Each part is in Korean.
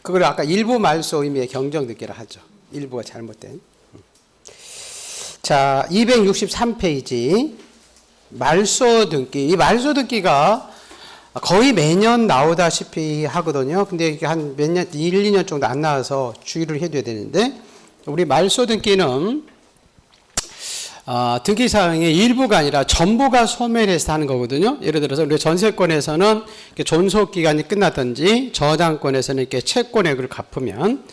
그걸 아까 일부 말소 의미의 경정 등기라 하죠. 일부가 잘못된. 자, 263페이지 말소 등기. 이 말소 등기가 거의 매년 나오다시피 하거든요. 근데 이게 한 몇 년, 1, 2년 정도 안 나와서 주의를 해줘야 되는데, 우리 말소 등기는 등기사항의 일부가 아니라 전부가 소멸해서 하는 거거든요. 예를 들어서 우리 전세권에서는 존속기간이 끝났든지 저당권에서는 이렇게 채권액을 갚으면,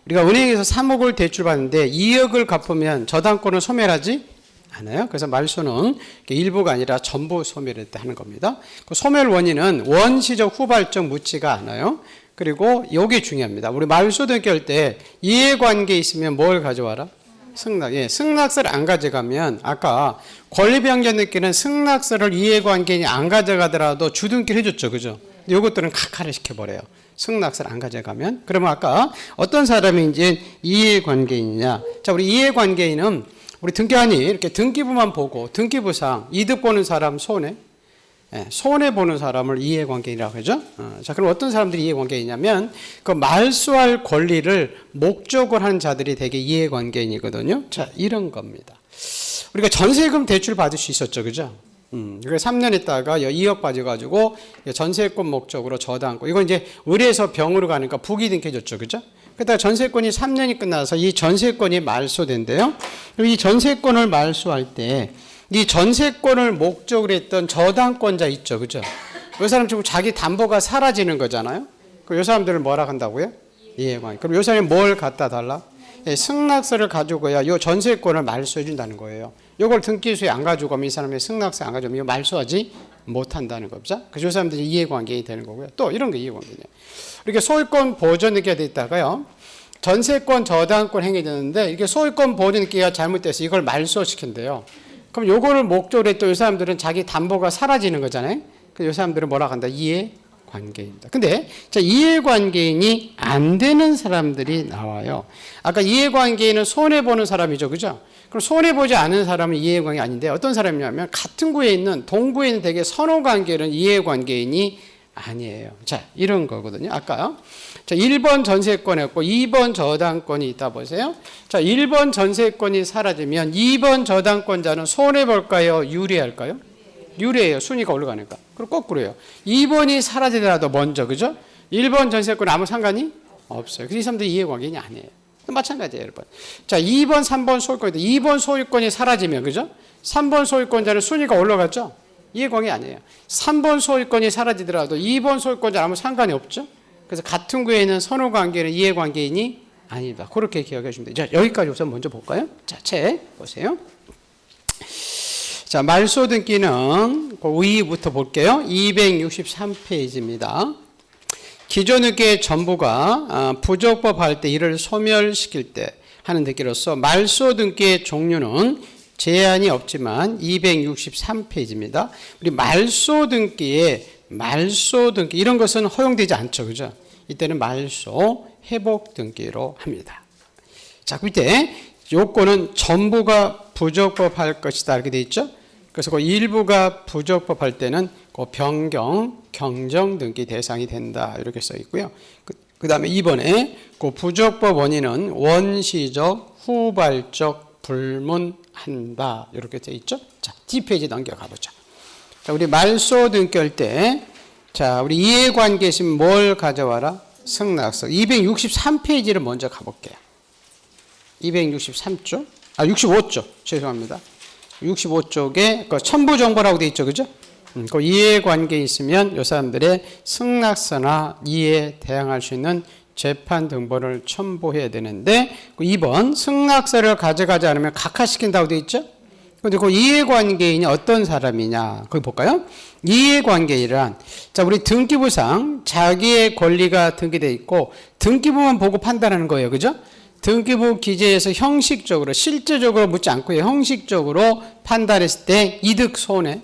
우리가 은행에서 3억을 대출받는데 2억을 갚으면 저당권은 소멸하지 않아요. 그래서 말소는 일부가 아니라 전부 소멸했다 하는 겁니다. 그 소멸 원인은 원시적 후발적 묻지가 않아요. 그리고 이게 중요합니다. 우리 말소 등기할 때 이해관계 있으면 뭘 가져와라? 승낙. 예, 승낙서를 안 가져가면, 아까 권리변경 등기는 승낙서를 이해관계인이 안 가져가더라도 주등기를 해줬죠. 그죠? 근데 이것들은 각하를 시켜버려요. 승낙서를 안 가져가면. 그러면 아까 어떤 사람이 이제 이해관계인이냐. 자, 우리 이해관계인은 우리 등기관이 이렇게 등기부만 보고 등기부상 이득 보는 사람 손해, 손해 보는 사람을 이해관계인이라고 하죠. 자, 그럼 어떤 사람들이 이해관계인이냐면 그 말소할 권리를 목적으로 하는 자들이 되게 이해관계인이거든요. 자, 이런 겁니다. 우리가 전세금 대출 받을 수 있었죠, 그죠? 그래서 3년 있다가 2억 빠져가지고 전세권 목적으로 저당권. 이건 이제 을에서 병으로 가니까 부기 등기해줬죠, 그죠? 그러다가 전세권이 3년이 끝나서 이 전세권이 말소된대요. 그럼 이 전세권을 말소할 때 이 전세권을 목적으로 했던 저당권자 있죠, 그죠? 이 사람 지금 자기 담보가 사라지는 거잖아요. 그럼 이 사람들을 뭐라 한다고요? 이해관계. 그럼 이 사람이 뭘 갖다 달라? 예, 승낙서를 가지고야 이 전세권을 말소해 준다는 거예요. 이걸 등기소에 안 가지고 오면 이 사람이 승낙서 안 가져오면 말소하지 못한다는 거죠. 그래서 이 사람들이 이해관계이 되는 거고요. 또 이런 게 이해관계냐. 이렇게 소유권 보존 등기가 돼 있다가요. 전세권 저당권 행위되는데 이게 소유권 보존 등기가 잘못돼서 이걸 말소시킨대요. 그럼 요거를 목적으로 했던 이 사람들은 자기 담보가 사라지는 거잖아요. 그래서 이 사람들은 뭐라고 한다? 이해관계입니다. 근데 자, 이해관계인이 안 되는 사람들이 나와요. 아까 이해관계인은 손해보는 사람이죠, 그죠? 그럼 손해보지 않은 사람은 이해관계 아닌데 어떤 사람이냐면 같은 구에 있는 동구에 있는 되게 선호관계는 이해관계인이 아니에요. 자, 이런 거거든요. 아까 자, 1번 전세권이었고 2번 저당권이 있다 보세요. 자, 1번 전세권이 사라지면 2번 저당권자는 손해볼까요? 유리할까요? 유리해요. 순위가 올라가니까. 그리고 거꾸로요. 2번이 사라지더라도 먼저, 그죠? 1번 전세권 아무 상관이 없어요. 그래서 이 사람들이 이해관계인이 아니에요. 마찬가지예요, 여러분. 자, 2번, 3번 소유권인데 2번 소유권이 사라지면, 그죠? 3번 소유권자는 순위가 올라갔죠? 이해관계 아니에요. 3번 소유권이 사라지더라도 2번 소유권자 아무 상관이 없죠? 그래서 같은 구에 있는 선호관계는 이해관계인이 아니다. 그렇게 기억해 주시면 돼요. 자, 여기까지 우선 먼저 볼까요? 자, 책 보세요. 자, 말소 등기는 그 위부터 볼게요. 263페이지입니다. 기존 등기의 전부가 부적법 할 때 이를 소멸시킬 때 하는 등기로서 말소 등기의 종류는 제한이 없지만 263페이지입니다. 우리 말소 등기 이런 것은 허용되지 않죠, 그죠? 이때는 말소 회복 등기로 합니다. 자, 밑에 요건은 전부가 부적법 할 것이다 이렇게 돼 있죠. 그래서 그 일부가 부적법 할 때는 그 변경, 경정 등기 대상이 된다 이렇게 써 있고요. 그 다음에 2번에 그 부적법 원인은 원시적, 후발적, 불문한다 이렇게 돼 있죠. 자, D페이지 넘겨가 보죠. 자, 우리 말소 등기할 때, 자, 우리 이해관계 있으면 뭘 가져와라? 승낙서. 263페이지를 먼저 가볼게요. 263쪽, 65쪽, 죄송합니다. 65쪽에 그 첨부정보라고 돼 있죠, 그죠? 그 이해관계 있으면 이 사람들의 승낙서나 이해에 대항할 수 있는 재판 등본을 첨부해야 되는데, 2번 승낙서를 가져가지 않으면 각하시킨다고 돼 있죠? 근데 그 이해관계인이 어떤 사람이냐? 거기 볼까요? 이해관계인이란, 자, 우리 등기부상 자기의 권리가 등기되어 있고 등기부만 보고 판단하는 거예요, 그죠? 등기부 기재에서 형식적으로, 실제적으로 묻지 않고요, 형식적으로 판단했을 때 이득 손해,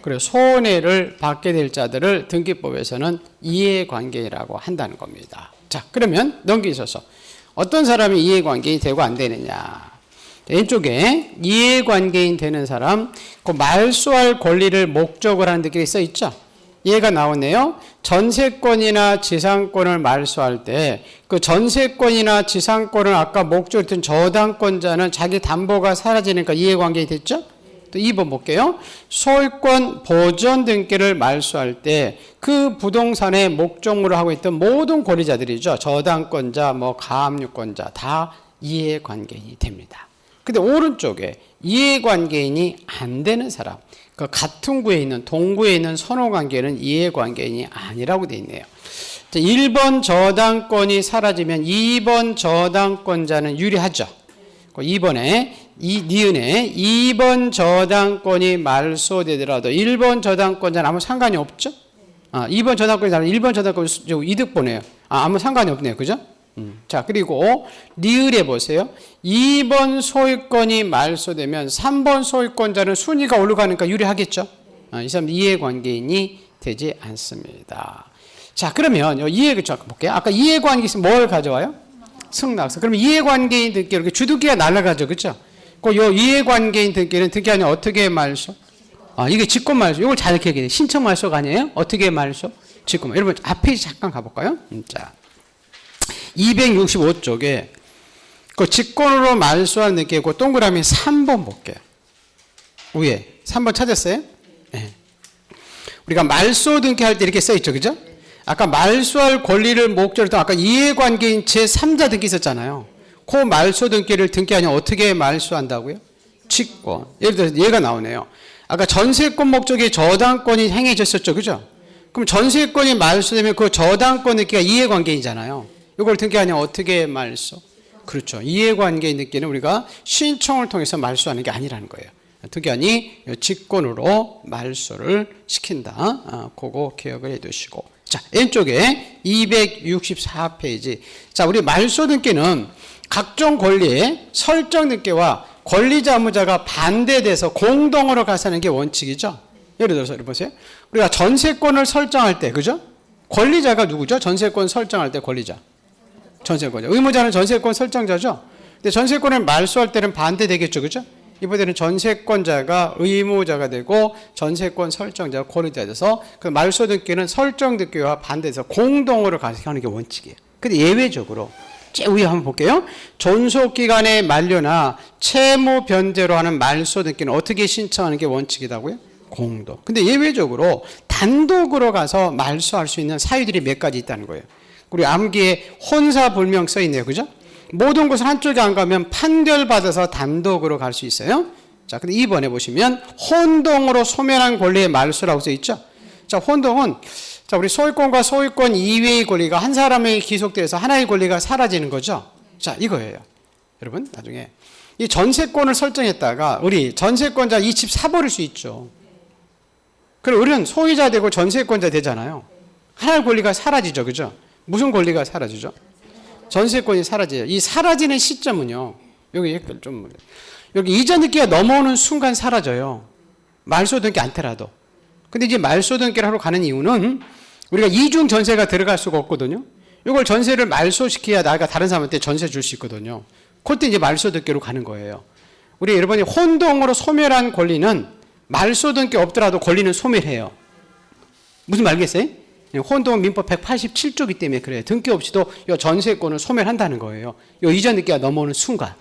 그리고 손해를 받게 될 자들을 등기법에서는 이해관계인이라고 한다는 겁니다. 자, 그러면 넘기셔서 어떤 사람이 이해관계인이 되고 안 되느냐? 왼쪽에 이해관계인 되는 사람, 그 말소할 권리를 목적으로 하는 등기가 써 있죠? 얘가 나오네요. 전세권이나 지상권을 말소할 때 그 전세권이나 지상권을 아까 목적을 둔 저당권자는 자기 담보가 사라지니까 이해관계가 됐죠? 또 2번 볼게요. 소유권 보전 등기를 말소할 때 그 부동산의 목적물을 하고 있던 모든 권리자들이죠. 저당권자, 가압류권자 다 이해관계인이 됩니다. 근데 오른쪽에 이해관계인이 안 되는 사람, 그 같은 구에 있는 동구에 있는 선호관계는 이해관계인이 아니라고 되어 있네요. 1번 저당권이 사라지면 2번 저당권자는 유리하죠. 2번에 니은에 2번 저당권이 말소되더라도 1번 저당권자는 아무 상관이 없죠. 2번 저당권이 사라지면 1번 저당권이 이득 보네요. 아무 상관이 없네요. 그죠? 자, 그리고 리을에 보세요. 2번 소유권이 말소되면 3번 소유권자는 순위가 올라가니까 유리하겠죠. 이 사람 이해관계인이 되지 않습니다. 자, 그러면 이해를 좀 볼게요. 아까 이해관계 있으면 뭘 가져와요? 승낙서. 그러면 이해관계인 등기 이렇게 주등기가 날아가죠. 그렇죠? 요 이해관계인 등기는 등기 아니면 어떻게 말소? 이게 직권 말소. 이걸 잘 기억해야 돼요. 신청 말소가 아니에요. 어떻게 말소? 직권. 여러분 앞에 잠깐 가볼까요? 자. 265쪽에 그 직권으로 말소하는 등기고 동그라미 3번 볼게요. 위에 3번 찾았어요? 네. 우리가 말소 등기할 때 이렇게 써 있죠. 그죠? 아까 말소할 권리를 목적으로 아까 이해관계인 제3자 등기 있었잖아요. 그 말소 등기를 등기하면 어떻게 말소한다고요? 직권. 예를 들어서 얘가 나오네요. 아까 전세권 목적의 저당권이 행해졌었죠. 그죠? 그럼 전세권이 말소되면 그 저당권 등기가 이해관계이잖아요. 이걸 등기하냐 어떻게 말소? 그렇죠. 이해관계인 등기는 우리가 신청을 통해서 말소하는 게 아니라는 거예요. 등기하니 직권으로 말소를 시킨다. 그거 기억을 해두시고. 자, 왼쪽에 264페이지. 자, 우리 말소 등기는 각종 권리의 설정 등기와 권리자 의무자가 반대돼서 공동으로 가사는 게 원칙이죠. 예를 들어서 보세요. 우리가 전세권을 설정할 때, 그죠? 권리자가 누구죠? 전세권 설정할 때 권리자. 전세권자. 의무자는 전세권 설정자죠. 근데 전세권을 말소할 때는 반대되겠죠. 그죠? 이번에는 전세권자가 의무자가 되고 전세권 설정자가 권리자가 돼서 그 말소 등기는 설정 등기와 반대해서 공동으로 가서 하는 게 원칙이에요. 근데 예외적으로 제일 위에 한번 볼게요. 존속기간의 만료나 채무 변제로 하는 말소 등기는 어떻게 신청하는 게 원칙이라고요? 공동. 근데 예외적으로 단독으로 가서 말소할 수 있는 사유들이 몇 가지 있다는 거예요. 우리 암기에 혼사불명 써 있네요. 그죠? 모든 곳을 한쪽에 안 가면 판결받아서 단독으로 갈 수 있어요. 자, 근데 2번에 보시면 혼동으로 소멸한 권리의 말소라고 써 있죠. 자, 혼동은 자, 우리 소유권과 소유권 이외의 권리가 한 사람에게 기속돼서 하나의 권리가 사라지는 거죠. 자, 이거예요. 여러분, 나중에 이 전세권을 설정했다가 우리 전세권자 이 집 사버릴 수 있죠. 그럼 우리는 소유자 되고 전세권자 되잖아요. 하나의 권리가 사라지죠. 그죠? 무슨 권리가 사라지죠? 전세권이 사라져요. 이 사라지는 시점은요. 여기 이전 등기가 넘어오는 순간 사라져요. 말소 등기 않더라도. 근데 이제 말소 등기를 하러 가는 이유는 우리가 이중 전세가 들어갈 수가 없거든요. 이걸 전세를 말소시켜야 나가 다른 사람한테 전세 줄 수 있거든요. 그때 이제 말소 등기로 가는 거예요. 우리 여러분이 혼동으로 소멸한 권리는 말소 등기 없더라도 권리는 소멸해요. 무슨 말겠어요? 혼동은 민법 187조이기 때문에 그래요. 등기 없이도 이 전세권을 소멸한다는 거예요. 이 이전 등기가 넘어오는 순간.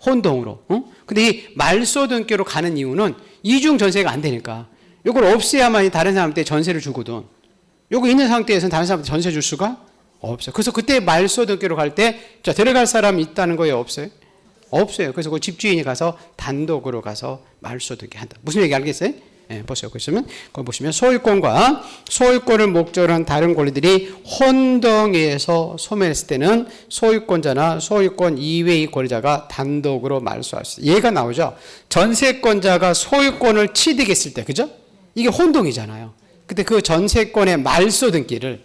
혼동으로. 근데 이 말소 등기로 가는 이유는 이중 전세가 안 되니까. 이걸 없애야만이 다른 사람한테 전세를 주거든. 요거 있는 상태에서는 다른 사람한테 전세 줄 수가 없어요. 그래서 그때 말소 등기로 갈 때, 자, 데려갈 사람이 있다는 거예요? 없어요? 없어요. 그래서 그 집주인이 가서 단독으로 가서 말소 등기 한다. 무슨 얘기 알겠어요? 예, 보세요. 거기 보시면 소유권과 소유권을 목적으로 한 다른 권리들이 혼동해서 소멸했을 때는 소유권자나 소유권 이외의 권리자가 단독으로 말소할 수 있어요. 얘가 나오죠. 전세권자가 소유권을 취득했을 때, 그죠? 이게 혼동이잖아요. 근데 그 전세권의 말소 등기를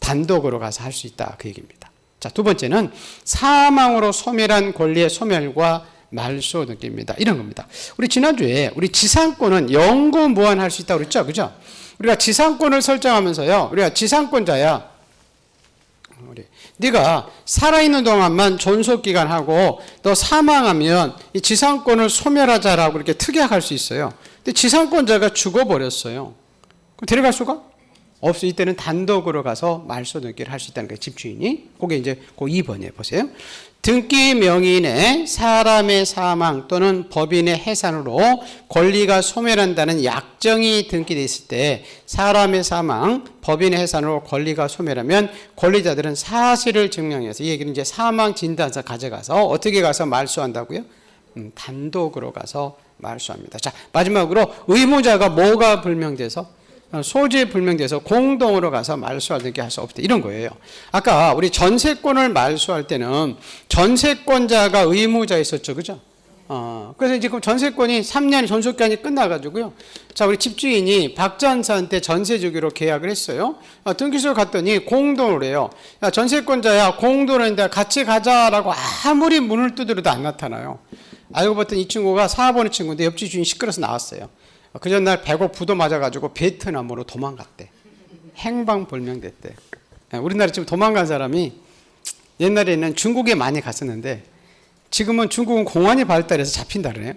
단독으로 가서 할 수 있다. 그 얘기입니다. 자, 두 번째는 사망으로 소멸한 권리의 소멸과 말소 등기입니다. 이런 겁니다. 우리 지난주에 우리 지상권은 영구 무한할 수 있다고 그랬죠? 그죠? 우리가 지상권을 설정하면서요. 우리가 지상권자야. 네가 살아있는 동안만 존속기간하고 너 사망하면 이 지상권을 소멸하자라고 이렇게 특약할 수 있어요. 근데 지상권자가 죽어버렸어요. 그럼 데려갈 수가 없어. 이때는 단독으로 가서 말소 등기를 할 수 있다는 거예요. 집주인이. 그게 이제 그 2번이에요. 보세요. 등기 명인의 사람의 사망 또는 법인의 해산으로 권리가 소멸한다는 약정이 등기되어 있을 때 사람의 사망, 법인의 해산으로 권리가 소멸하면 권리자들은 사실을 증명해서 이 얘기는 이제 사망 진단서 가져가서 어떻게 가서 말소한다고요? 단독으로 가서 말소합니다. 자, 마지막으로 의무자가 뭐가 불명돼서 소재 불명돼서 공동으로 가서 말소할 때 할 수 없다. 이런 거예요. 아까 우리 전세권을 말소할 때는 전세권자가 의무자 있었죠. 그죠? 그래서 지금 전세권이 3년 전속기한이 끝나가지고요. 자, 우리 집주인이 박전사한테 전세 주기로 계약을 했어요. 등기소를 갔더니 공동으로 해요. 야, 전세권자야, 공동으로 했는데 같이 가자라고 아무리 문을 두드려도 안 나타나요. 알고 봤더니 이 친구가 사업하는 친구인데 옆집 주인이 시끄러워서 나왔어요. 그 전날 배고프도 맞아가지고 베트남으로 도망갔대. 행방불명됐대. 우리나라에 지금 도망간 사람이 옛날에는 중국에 많이 갔었는데 지금은 중국은 공안이 발달해서 잡힌다 그래요.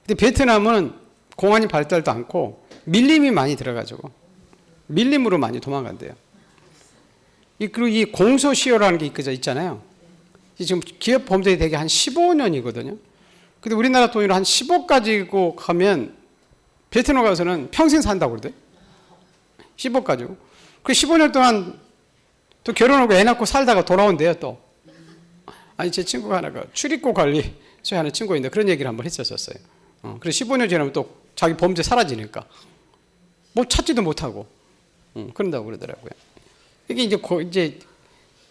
근데 베트남은 공안이 발달도 않고 밀림이 많이 들어가지고 밀림으로 많이 도망간대요. 그리고 이 공소시효라는 게 있잖아요. 지금 기업 범죄에 되게 한 15년이거든요. 근데 우리나라 돈으로 한 10억 가지고 가면 베트남 가서는 평생 산다고 그러대. 10억 가지고. 그 15년 동안 또 결혼하고 애 낳고 살다가 돌아온대요, 또. 아니, 제 친구가 하나가 출입국 관리소에 하는 친구가 있는데 그런 얘기를 한번 했었어요. 그래서 15년 지나면 또 자기 범죄 사라지니까. 뭐 찾지도 못하고. 그런다고 그러더라고요. 이게 이제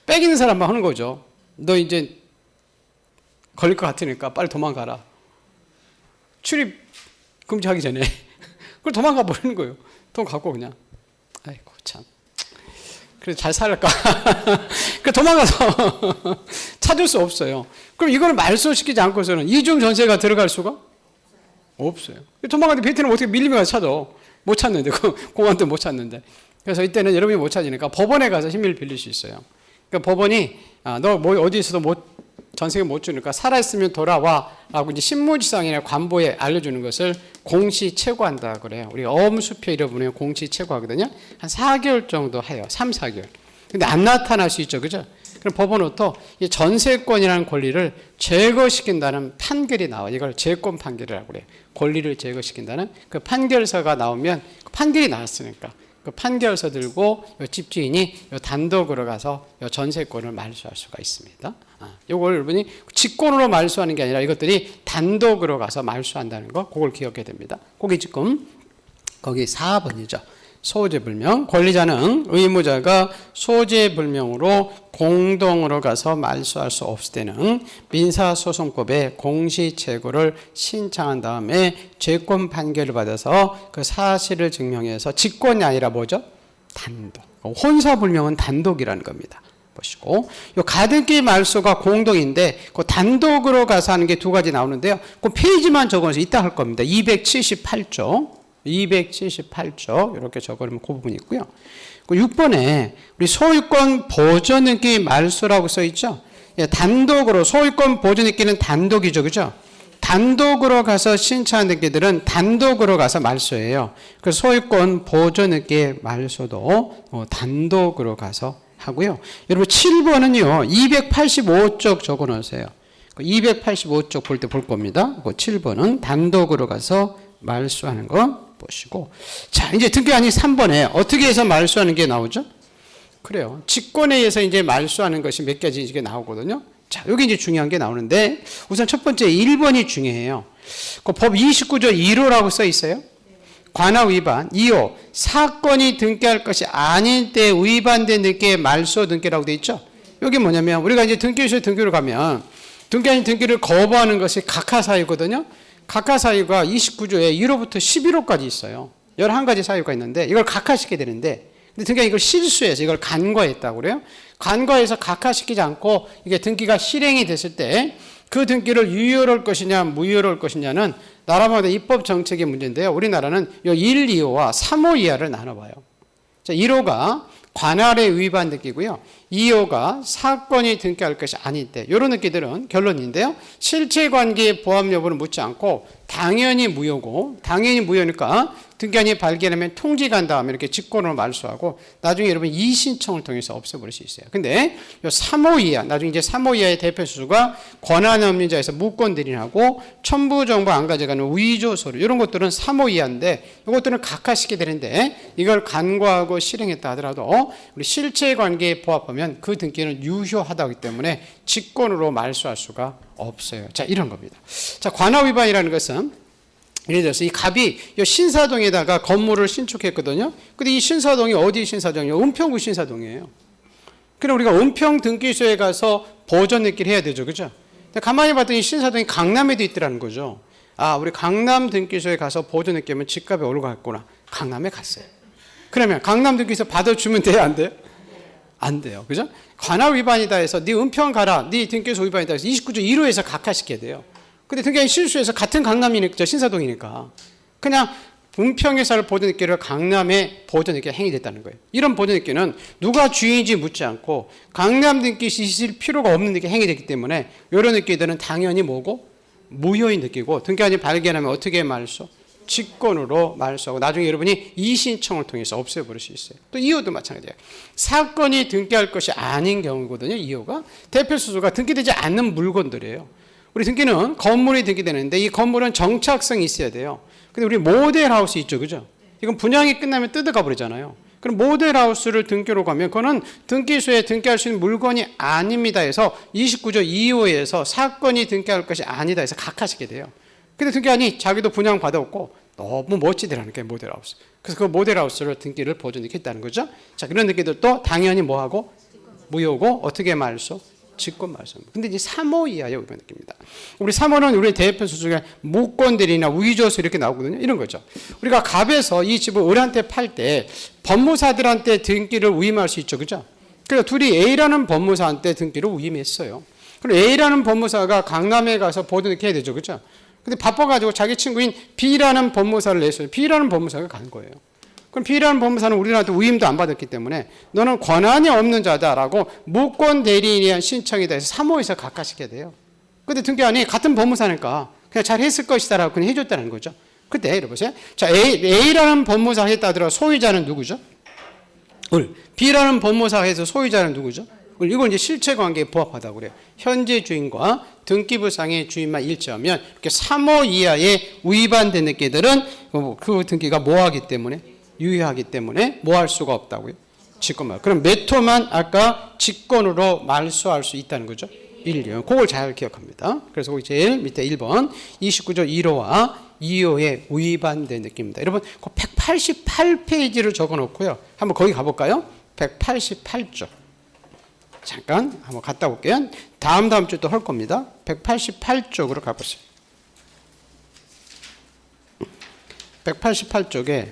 빼기는 사람만 하는 거죠. 너 이제 걸릴 것 같으니까 빨리 도망가라. 출입 금지하기 전에. 그걸 도망가 버리는 거예요. 돈 갖고 그냥. 아이고, 참. 그래서 잘 살을까? 그 도망가서 찾을 수 없어요. 그럼 이걸 말소시키지 않고서는 이중 전세가 들어갈 수가 없어요. 도망가는데 베트남 어떻게 밀리면 가서 찾아. 못 찾는데, 공안도 못 찾는데. 그래서 이때는 여러분이 못 찾으니까 법원에 가서 힘을 빌릴 수 있어요. 그러니까 법원이 너 뭐 어디 있어도 전세금 못 주니까 살아있으면 돌아와 라고 이제 신문지상이나 관보에 알려주는 것을 공시채고한다 그래요. 우리 어음수표 잃어보면 공시채고하거든요. 한 4개월 정도 해요. 3, 4개월. 근데 안 나타날 수 있죠. 그죠? 그럼 법원은 또 이 전세권이라는 권리를 제거시킨다는 판결이 나와요. 이걸 제권 판결이라고 그래요. 권리를 제거시킨다는 그 판결서가 나오면 판결이 나왔으니까 그 판결서 들고 집주인이 단독으로 가서 전세권을 말소할 수가 있습니다. 이걸 여러분이 직권으로 말소하는 게 아니라 이것들이 단독으로 가서 말소한다는 거, 그걸 기억해야 됩니다. 그게 지금 거기 4번이죠. 소재불명. 권리자는 의무자가 소재불명으로 공동으로 가서 말소할 수 없을 때는 민사소송법에 공시채고를 신청한 다음에 재권 판결을 받아서 그 사실을 증명해서 직권이 아니라 뭐죠? 단독. 혼사불명은 단독이라는 겁니다. 보시고, 요 가등기 말소가 공동인데 그 단독으로 가서 하는 게 두 가지 나오는데요. 그 페이지만 적어서 이따 할 겁니다. 278조. 278조 이렇게 적어놓으면 그 부분이 있고요. 6번에 우리 소유권 보존등기 말소라고 써 있죠. 예, 단독으로 소유권 보존등기는 단독이죠, 그죠? 단독으로 가서 신청한 등기들은 단독으로 가서 말소해요. 그래서 소유권 보존등기 말소도 단독으로 가서 하고요. 여러분 7번은요 285쪽 적어놓으세요. 285쪽 볼 때 볼 겁니다. 7번은 단독으로 가서 말소하는 거 보시고, 자 이제 등기한이 3번에 어떻게 해서 말소하는 게 나오죠? 그래요. 직권에 의해서 이제 말소하는 것이 몇 가지 이게 나오거든요. 자 여기 이제 중요한 게 나오는데 우선 첫 번째 1번이 중요해요. 그 법 29조 1호라고 써 있어요. 관할 위반. 2호 사건이 등기할 것이 아닌 때 위반된 등기의 말소 등기라고 돼 있죠. 여기 뭐냐면 우리가 이제 등기소에 등기를 가면 등기 아닌 등기를 거부하는 것이 각하사유거든요. 각하사유가 29조에 1호부터 11호까지 있어요. 11가지 사유가 있는데 이걸 각하시켜야 되는데 근데 등기가 이걸 실수해서 이걸 간과했다고 그래요. 간과해서 각하시키지 않고 이게 등기가 실행이 됐을 때 그 등기를 유효로 할 것이냐 무효로 할 것이냐는 나라마다 입법 정책의 문제인데요. 우리나라는 이 1, 2호와 3호 이하를 나눠봐요. 자, 1호가 관할에 위반 등기고요. 2호가 사건이 등기할 것이 아닐 때 이런 등기들은 결론인데요. 실체관계의 보험 여부를 묻지 않고 당연히 무효고 당연히 무효니까 등기한이 발견하면 통지간 다음에 이렇게 직권으로 말소하고 나중에 여러분 이의신청을 통해서 없애버릴 수 있어요. 근데 요 3호 이하, 나중에 이제 3호 이하의 대표 수수가 권한 없는 자에서 무권 대리인하고 첨부 정보 안 가져가는 위조 서류 이런 것들은 3호 이하인데 이것들은 각하시게 되는데 이걸 간과하고 실행했다 하더라도 우리 실체 관계에 부합하면 그 등기는 유효하다기 때문에 직권으로 말소할 수가 없어요. 자, 이런 겁니다. 자, 관할 위반이라는 것은 예를 들어서 이 갑이 이 신사동에다가 건물을 신축했거든요. 근데 이 신사동이 어디 신사동이에요? 은평구 신사동이에요. 그럼 우리가 은평 등기소에 가서 보존 등기를 해야 되죠. 그죠? 근데 가만히 봤더니 신사동이 강남에도 있더라는 거죠. 아, 우리 강남 등기소에 가서 보존 등기하면 집값이 올라갔구나. 강남에 갔어요. 그러면 강남 등기소 받아주면 돼요? 안 돼요? 안 돼요. 그죠? 관할 위반이다 해서 네 은평 가라. 네 등기소 위반이다 해서 29조 1호에서 각하시켜야 돼요. 근데 등기한이 실수해서 같은 강남이니까 신사동이니까 그냥 은평에서 보존 등기를 강남에 보존 등기가 행위됐다는 거예요. 이런 보존 등기는 누가 주인인지 묻지 않고 강남 등기 있을 필요가 없는 등기가 행위됐기 때문에 이런 등기들은 당연히 뭐고 무효인 등기고 등기한이 발견하면 어떻게 말소? 직권으로 말소하고 나중에 여러분이 이의신청을 통해서 없애버릴 수 있어요. 또 2호도 마찬가지예요. 사건이 등기할 것이 아닌 경우거든요. 2호가 대표 수수가 등기되지 않는 물건들이에요. 우리 등기는 건물이 등기되는데 이 건물은 정착성이 있어야 돼요. 근데 우리 모델하우스 있죠. 그죠? 이건 분양이 끝나면 뜯어가 버리잖아요. 그럼 모델하우스를 등기로 가면 그거는 등기소에 등기할 수 있는 물건이 아닙니다 해서 29조 2호에서 사건이 등기할 것이 아니다 해서 각하시게 돼요. 근데 등기한이 자기도 분양 받아왔고 너무 멋지더라는 거예요. 모델하우스. 그래서 그 모델하우스를 등기를 보존했다는 거죠. 자, 그런 등기들도 당연히 뭐하고? 무효고 어떻게 말소? 직권 말소. 근데 이제 3호 이하의 위반 등기입니다. 우리 3호는 우리 대표 수중에 무권 대리나 위조서 이렇게 나오거든요. 이런 거죠. 우리가 갑에서 이 집을 을한테 팔 때 법무사들한테 등기를 위임할 수 있죠. 그죠? 그래서 둘이 A라는 법무사한테 등기를 위임했어요. 그럼 A라는 법무사가 강남에 가서 보존 등기 해야 되죠. 그죠? 근데 바빠가지고 자기 친구인 B라는 법무사를 냈어요. B라는 법무사가 간 거예요. 그럼 B라는 법무사는 우리한테 위임도 안 받았기 때문에 너는 권한이 없는 자다라고 무권 대리인에 대한 신청이다 해서 3호에서 각하시게 돼요. 근데 등기한이 같은 법무사니까 그냥 잘 했을 것이다라고 그냥 해줬다는 거죠. 그때 여러보세요. 자, A라는 법무사 했다 하더라도 소유자는 누구죠? B라는 법무사 해서 소유자는 누구죠? 이건 이제 실체관계에 부합하다고 그래요. 현재 주인과 등기부상의 주인만 일치하면 이렇게 3호 이하의 위반된 등기들은 그 등기가 뭐하기 때문에? 유효하기 때문에 뭐 할 수가 없다고요? 직권만. 그럼 몇 호만 아까 직권으로 말소할 수 있다는 거죠? 1호. 그걸 잘 기억합니다. 그래서 거기 제일 밑에 1번 29조 1호와 2호에 위반된 느낌입니다. 여러분 그 188페이지를 적어놓고요. 한번 거기 가볼까요? 188조. 잠깐 한번 갔다 올게요. 다음 주 또 할 겁니다. 188쪽으로 가보세요. 188쪽에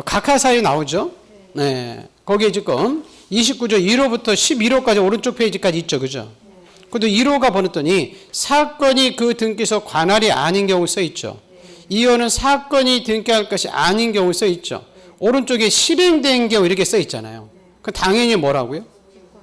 각하사유 나오죠? 네. 거기에 지금 29조 1호부터 11호까지 오른쪽 페이지까지 있죠. 그죠? 그래도 1호가 보냈더니 사건이 그 등기소 관할이 아닌 경우 써 있죠. 2호는 사건이 등기할 것이 아닌 경우 써 있죠. 오른쪽에 실행된 경우 이렇게 써 있잖아요. 그 당연히 뭐라고요?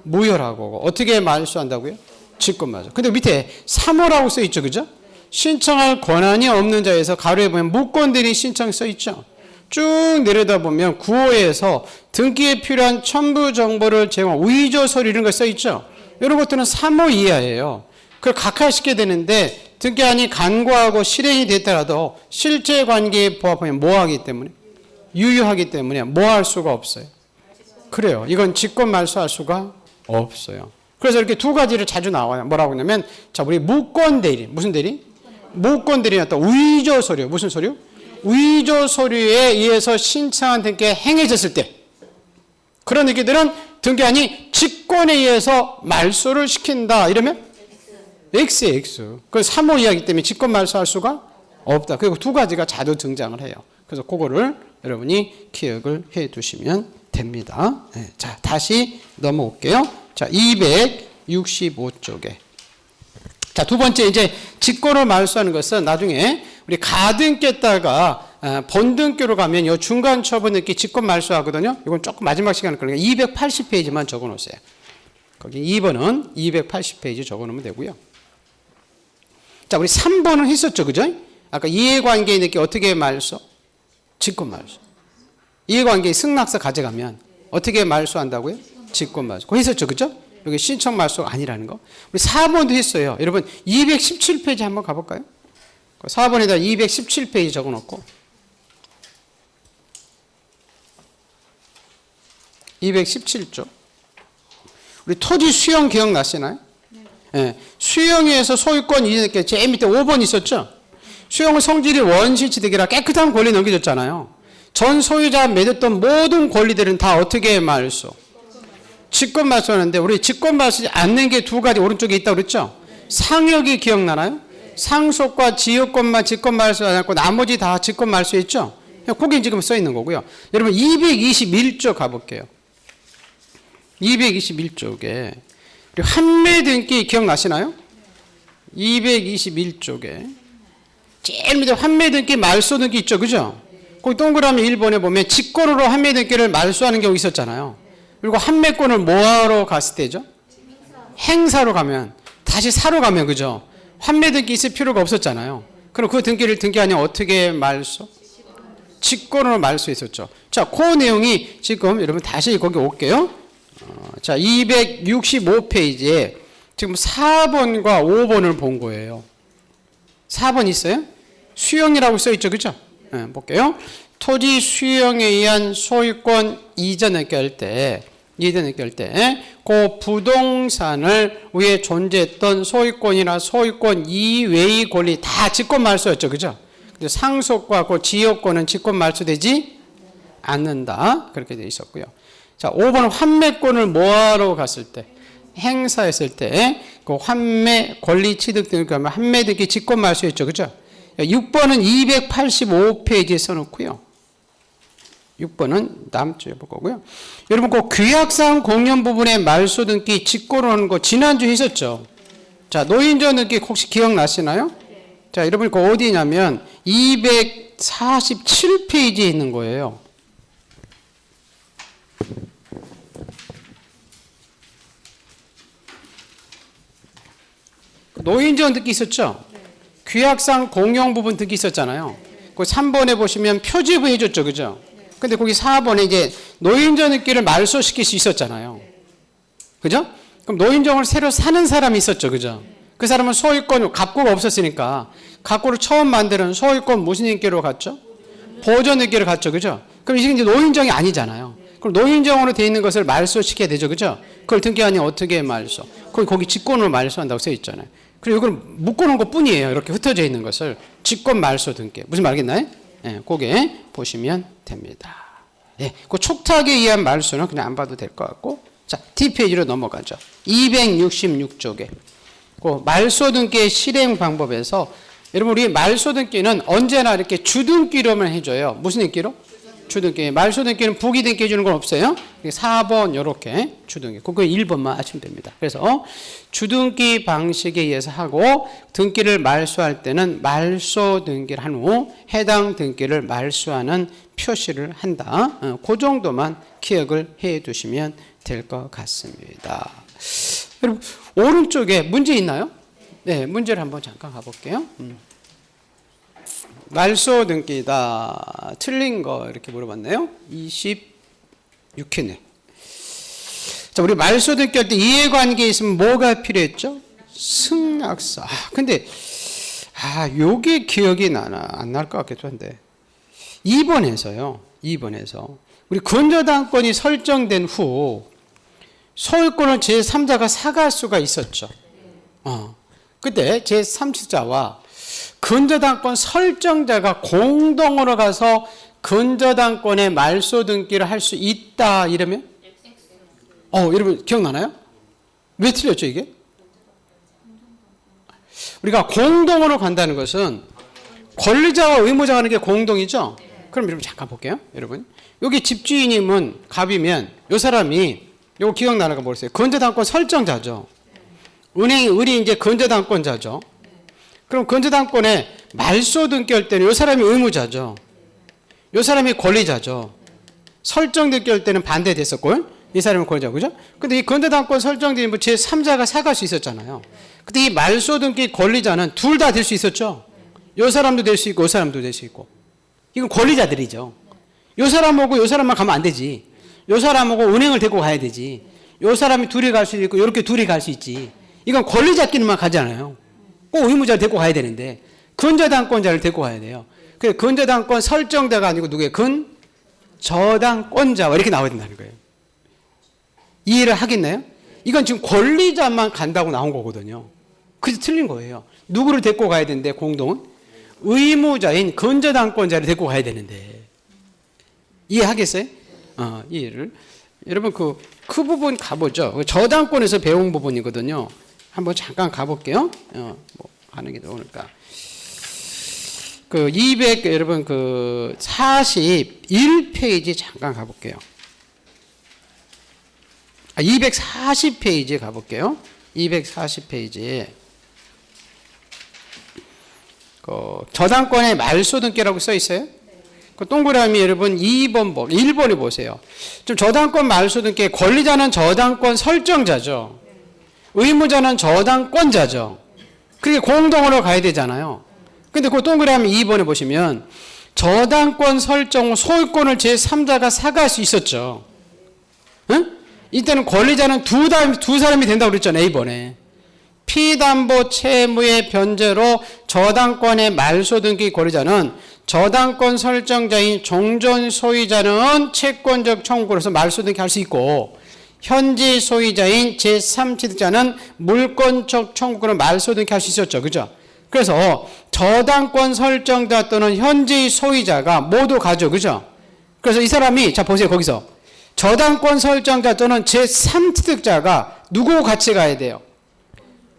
무효라고. 어떻게 말소한다고요? 직권 말소. 근데 밑에 3호라고 써 있죠. 그죠? 신청할 권한이 없는 자에서 가로에 보면 무권대리 신청 써 있죠. 쭉 내려다 보면 9호에서 등기에 필요한 첨부 정보를 제공, 위조 서류 이런 거 써 있죠. 이런 것들은 3호 이하예요. 그걸 각하시켜야 되는데 등기한이 간과하고 실행이 됐더라도 실제 관계에 부합하면 뭐 하기 때문에? 유효하기 때문에 뭐 할 수가 없어요. 그래요. 이건 직권 말소할 수가 없어요. 그래서 이렇게 두 가지를 자주 나와요. 뭐라고 하냐면 자, 우리 무권 대리. 무슨 대리? 무권 대리는 또 위조 서류. 무슨 서류? 위조 서류에 의해서 신청한 등기가 행해졌을 때 그런 등기들은 등기한이 직권에 의해서 말소를 시킨다. 이러면 X에 X. 그 3호 이하이기 때문에 직권 말소할 수가 없다. 그리고 두 가지가 자주 등장을 해요. 그래서 그거를 여러분이 기억을 해 두시면 됩니다. 네, 자, 다시 넘어올게요. 자, 265쪽에. 자, 두 번째 이제 직권을 말소하는 것은 나중에 우리 가등기에다가 본등기로 가면 이 중간 처분 등기 직권 말소하거든요. 이건 조금 마지막 시간에 걸리니까 280페이지만 적어 놓으세요. 거기 2번은 280페이지 적어 놓으면 되고요. 자, 우리 3번은 했었죠. 그죠? 아까 이해관계의 느낌 어떻게 말소? 직권 말소. 이해관계 승낙서 가져가면 어떻게 말소한다고요? 직권 말소. 그거 했었죠, 그죠? 여기 신청 말소가 아니라는 거. 우리 4번도 했어요. 여러분 217페이지 한번 가볼까요? 4번에다 217페이지 적어놓고 217조. 우리 토지 수용 기억나시나요? 네. 수용에서 소유권 이전에 제일 밑에 5번 있었죠? 수용은 성질이 원시취득이라 깨끗한 권리 넘겨줬잖아요. 전 소유자가 맺었던 모든 권리들은 다 어떻게 말소? 직권 말소하는데 우리 직권 말소하지 않는 게 두 가지 오른쪽에 있다고 그랬죠? 상역이 기억나나요? 상속과 지역권만 직권 말소하지 않고 나머지 다 직권 말소했죠? 거기 지금 써 있는 거고요. 여러분 221조 가볼게요. 221쪽에 환매 등기 기억나시나요? 221쪽에 제일 밑에 환매 등기 말소 등기 있죠, 그죠? 거기 동그라미 1번에 보면 직권으로 환매 등기를 말소하는 경우 있었잖아요. 그리고 환매권을 뭐하러 갔을 때죠? 행사로 가면, 다시 사러 가면, 그죠? 환매 등기 있을 필요가 없었잖아요. 그럼 그 등기를 등기하냐 어떻게 말소? 직권으로 말소했었죠. 자, 그 내용이 지금 여러분 다시 거기 올게요. 자, 265페이지에 지금 4번과 5번을 본 거예요. 4번 있어요? 수용이라고 써 있죠, 그죠? 네, 볼게요. 토지 수용에 의한 소유권 이전을 깰 때, 그 부동산을 위에 존재했던 소유권이나 소유권 이외의 권리 다 직권 말소였죠, 그죠? 근데 상속과 그 지역권은 직권 말소되지 않는다. 그렇게 되어 있었고요. 자, 5번 환매권을 뭐하러 갔을 때? 행사했을 때, 그 환매 권리 취득 등을 하면 환매 등기 직권 말소였죠, 그죠? 6번은 285페이지에 써놓고요. 6번은 다음 주에 볼 거고요. 여러분, 그 규약상 공연 부분의 말소 등기 직권으로 하는 거 지난주에 있었죠. 자, 노인전 등기 혹시 기억나시나요? 자, 여러분, 그 어디냐면 247페이지에 있는 거예요. 노인전 등기 있었죠? 규약상 공용 부분 등기 있었잖아요. 그 3번에 보시면 표지부 해줬죠, 그죠? 근데 거기 4번에 이제 노인정 등기를 말소시킬 수 있었잖아요. 그죠? 그럼 노인정을 새로 사는 사람이 있었죠, 그죠? 그 사람은 소유권, 갑구가 없었으니까 갑구를 처음 만드는 소유권 무슨 등기로 갔죠? 보존 등기를 갔죠, 그죠? 그럼 이게 이제 노인정이 아니잖아요. 그럼 노인정으로 되어 있는 것을 말소시켜야 되죠, 그죠? 그걸 등기하니 어떻게 말소? 거기 직권으로 말소한다고 써 있잖아요. 그리고 이걸 묶어놓은 것 뿐이에요. 이렇게 흩어져 있는 것을 직권 말소 등기. 무슨 말겠나요? 예, 그게 보시면 됩니다. 예, 그 촉탁에 의한 말소는 그냥 안 봐도 될 것 같고. 자, D페이지로 넘어가죠. 266쪽에. 그 말소 등기의 실행 방법에서 여러분 우리 말소 등기는 언제나 이렇게 주등기로만 해줘요. 무슨 등기로? 주등기. 말소 등기는 부기 등기 해주는 건 없어요. 4번 이렇게 주등기. 그거 1번만 아시면 됩니다. 그래서 주등기 방식에 의해서 하고 등기를 말소할 때는 말소 등기를 한 후 해당 등기를 말소하는 표시를 한다. 그 정도만 기억을 해 두시면 될 것 같습니다. 여러분 오른쪽에 문제 있나요? 네, 문제를 한번 잠깐 가볼게요. 말소 등기다. 틀린 거 이렇게 물어봤네요. 26회네. 자, 우리 말소 등기 할 때 이해관계 있으면 뭐가 필요했죠? 승낙서. 근데 요게 기억이 안 날 것 같기도 한데 2번에서요. 2번에서 우리 근저당권이 설정된 후 소유권을 제3자가 사갈 수가 있었죠. 그때 제3자와 근저당권 설정자가 공동으로 가서 근저당권의 말소 등기를 할 수 있다 이러면? 여러분 기억나나요? 왜 틀렸죠 이게? 우리가 공동으로 간다는 것은 권리자와 의무자가 하는 게 공동이죠? 그럼 여러분 잠깐 볼게요. 여러분 여기 집주인이면 갑이면 이 사람이 이거 기억나는 거 모르겠어요. 근저당권 설정자죠. 을이 이제 근저당권자죠. 그럼 근저당권에 말소 등기할 때는 이 사람이 의무자죠. 이 사람이 권리자죠. 설정 등기할 때는 반대됐었고 이 사람이 권리자고 그죠? 근데 이 근저당권 설정된 제3자가 사갈 수 있었잖아요. 근데 이 말소 등기 권리자는 둘 다 될 수 있었죠. 이 사람도 될 수 있고 이 사람도 될 수 있고 이건 권리자들이죠. 요 사람하고 요 사람만 가면 안 되지. 요 사람하고 은행을 데리고 가야 되지. 요 사람이 둘이 갈 수 있고 이렇게 둘이 갈 수 있지. 이건 권리자끼리만 가잖아요. 꼭 의무자를 데리고 가야 되는데 근저당권자를 데리고 가야 돼요. 그래서 근저당권 설정자가 아니고 누구예요? 근저당권자 이렇게 나와야 된다는 거예요. 이해를 하겠나요? 이건 지금 권리자만 간다고 나온 거거든요. 그래서 틀린 거예요. 누구를 데리고 가야 되는데 공동은? 의무자인 근저당권자를 데리고 가야 되는데. 이해하겠어요? 이해를. 여러분 그 부분 가보죠. 저당권에서 배운 부분이거든요. 한번 잠깐 가볼게요. 뭐 하는 게 좋을까? 그 200 여러분 그 41페이지 잠깐 가볼게요. 240페이지에 가볼게요. 240페이지에 그 저당권의 말소등기라고 써 있어요. 그 동그라미 여러분 1번에 보세요. 좀 저당권 말소등기의 권리자는 저당권 설정자죠. 의무자는 저당권자죠. 그게 공동으로 가야 되잖아요. 근데 그 동그라미 2번에 보시면 저당권 설정 후 소유권을 제3자가 사갈 수 있었죠. 응? 이때는 권리자는 두 사람이 된다고 그랬잖아요. A번에. 피담보 채무의 변제로 저당권의 말소등기 권리자는 저당권 설정자인 종전 소유자는 채권적 청구로서 말소등기 할 수 있고 현지 소유자인 제3취득자는 물권적 청구로 말소등기 할 수 있었죠. 그죠? 그래서 저당권 설정자 또는 현지 소유자가 모두 가죠. 그죠? 그래서 이 사람이 자 보세요. 거기서 저당권 설정자 또는 제3취득자가 누구와 같이 가야 돼요?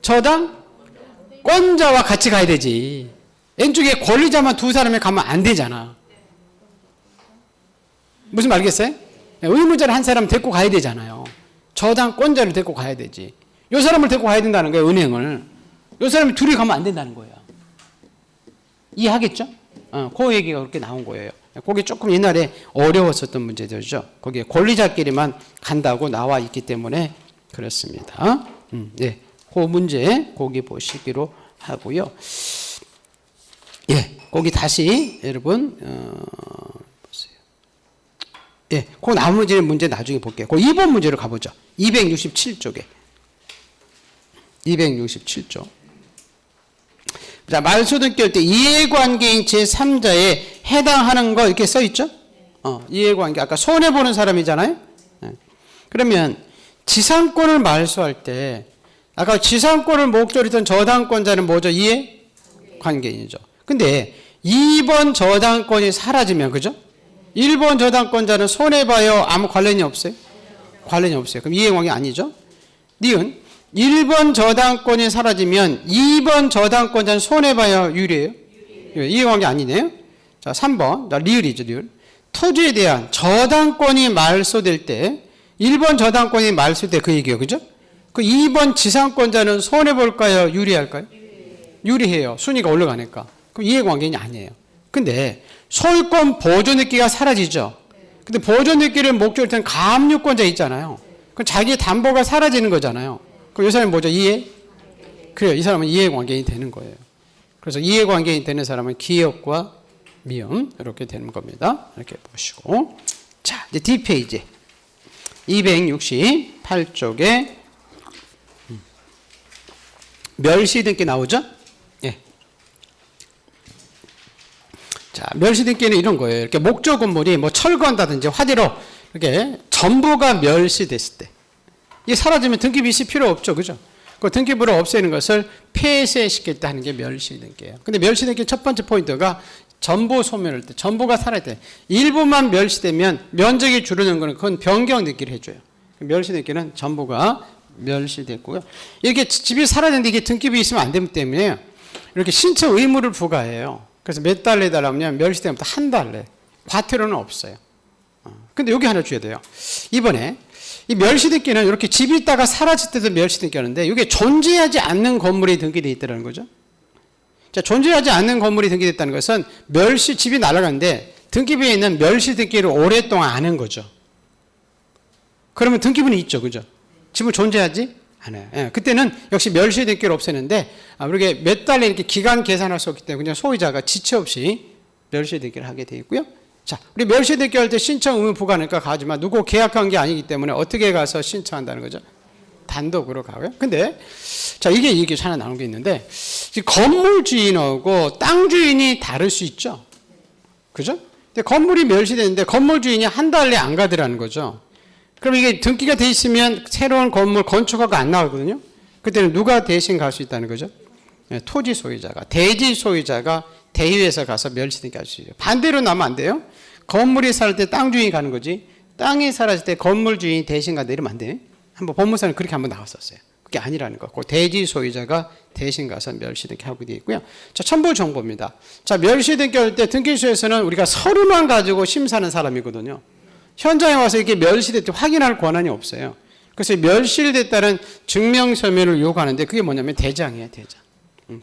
저당권자와 같이 가야 되지. 왼쪽에 권리자만 두 사람이 가면 안 되잖아. 무슨 말 알겠어요? 의무자를 한 사람 데리고 가야 되잖아요. 저당권자를 데리고 가야 되지. 요 사람을 데리고 가야 된다는 거예요. 은행을. 요 사람이 둘이 가면 안 된다는 거예요. 이해하겠죠? 그 얘기가 그렇게 나온 거예요. 그게 조금 옛날에 어려웠었던 문제들이죠. 거기에 권리자끼리만 간다고 나와 있기 때문에 그렇습니다. 네, 그 문제 거기 보시기로 하고요. 예, 거기 다시 여러분 보세요. 예, 그 나머지 문제 나중에 볼게요. 그 2번 문제로 가보죠. 267쪽에 267쪽. 자, 말소등기 할 때 이해관계인 제3자에 해당하는 거 이렇게 써 있죠? 이해관계. 아까 손해보는 사람이잖아요? 네. 그러면 지상권을 말소할 때 아까 지상권을 목적으로 했던 저당권자는 뭐죠? 이해관계인이죠. 근데 2번 저당권이 사라지면, 그죠? 1번 저당권자는 손해봐요? 아무 관련이 없어요? 관련이 없어요. 그럼 이해관계 아니죠? 니은 1번 저당권이 사라지면 2번 저당권자는 손해봐요? 유리해요? 이해관계 아니네요? 자, 3번. 자, 리을이죠, 리을. 토지에 대한 저당권이 말소될 때 1번 저당권이 말소될 때 그 얘기예요. 그죠? 그 2번 지상권자는 손해볼까요? 유리할까요? 유리해요. 순위가 올라가니까. 그럼 이해관계는 아니에요. 근데 소유권 보존느끼가 사라지죠. 근데 보존느끼를 목적으로 한 가압류권자 있잖아요. 그럼 자기 담보가 사라지는 거잖아요. 그럼 이 사람이 뭐죠? 이해? 그래요. 이 사람은 이해관계인이 되는 거예요. 그래서 이해관계인이 되는 사람은 기업과 미음 이렇게 되는 겁니다. 이렇게 보시고. 자, 이제 D페이지 268쪽에 멸시등기 나오죠? 예. 자, 멸시등기는 이런 거예요. 이렇게 목조 건물이 뭐 철거한다든지 화재로 이렇게 전부가 멸시됐을 때 이게 사라지면 등기빚이 필요 없죠. 그죠? 그 등기부를 없애는 것을 폐쇄시킬 때 하는 게 멸시등기예요. 근데 멸시등기 첫 번째 포인트가 전부 소멸할 때, 전부가 사라질 때, 일부만 멸시되면 면적이 줄어드는 거는 그건 변경등기를 해줘요. 멸시등기는 전부가 멸시됐고요. 이렇게 집이 사라졌는데 이게 등기부 있으면 안 되기 때문에 이렇게 신청 의무를 부과해요. 그래서 몇 달 내달라면 멸시되면 한 달 내. 과태료는 없어요. 근데 여기 하나 줘야 돼요. 이번에 이 멸시등기는 이렇게 집이 있다가 사라질 때도 멸시등기 하는데 이게 존재하지 않는 건물이 등기되어 있다는 거죠. 자, 존재하지 않는 건물이 등기됐다는 것은 집이 날아가는데 등기부에 있는 멸시등기를 오랫동안 안 한 거죠. 그러면 등기부는 있죠. 그죠? 집은 존재하지 않아요. 예, 그때는 역시 멸시등기를 없애는데 이렇게 몇 달에 이렇게 기간 계산할 수 없기 때문에 그냥 소유자가 지체 없이 멸시등기를 하게 되어 있고요. 자, 우리 멸시등기 할 때 신청 의무 부과니까 가지만 누구 계약한 게 아니기 때문에 어떻게 가서 신청한다는 거죠? 단독으로 가고요. 근데 자, 이게 하나 나온 게 있는데 건물 주인하고 땅 주인이 다를 수 있죠. 그죠? 근데 건물이 멸시되는데 건물 주인이 한 달 내에 안 가더라는 거죠. 그럼 이게 등기가 돼 있으면 새로운 건물 건축허가 안 나오거든요. 그때는 누가 대신 갈 수 있다는 거죠? 네, 토지 소유자가, 대지 소유자가 대의에서 가서 멸시등기 할 수 있어요. 반대로 나면 안 돼요. 건물이 살 때 땅 주인이 가는 거지. 땅이 사라질 때 건물 주인이 대신 가다 이러면 안 돼. 한번 법무사는 그렇게 한번 나왔었어요. 그게 아니라는 거. 그 대지 소유자가 대신 가서 멸시등기 하고 되어 있고요. 자, 첨부 정보입니다. 자, 멸시등기 할 때 등기소에서는 우리가 서류만 가지고 심사하는 사람이거든요. 현장에 와서 이게 멸시됐다 확인할 권한이 없어요. 그래서 멸실됐다는 증명서면을 요구하는데 그게 뭐냐면 대장이에요, 대장.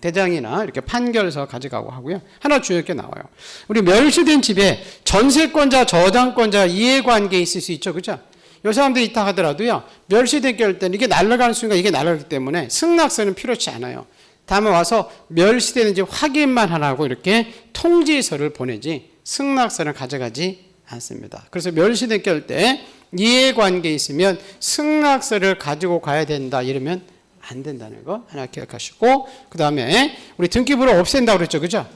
대장이나 이렇게 판결서 가져가고 하고요. 하나 중요하게 나와요. 우리 멸실된 집에 전세권자, 저당권자 이해관계 있을 수 있죠, 그죠? 이 사람들이 있다 하더라도요, 멸시된 할 때는 이게 날아가는 순간 이게 날아가기 때문에 승낙서는 필요치 않아요. 다음에 와서 멸시되는지 확인만 하라고 이렇게 통지서를 보내지 승낙서는 가져가지 않습니다. 그래서 멸시된 할 때 이해관계 있으면 승낙서를 가지고 가야 된다 이러면 안 된다는 거 하나 기억하시고, 그 다음에 우리 등기부를 없앤다고 그랬죠, 그죠?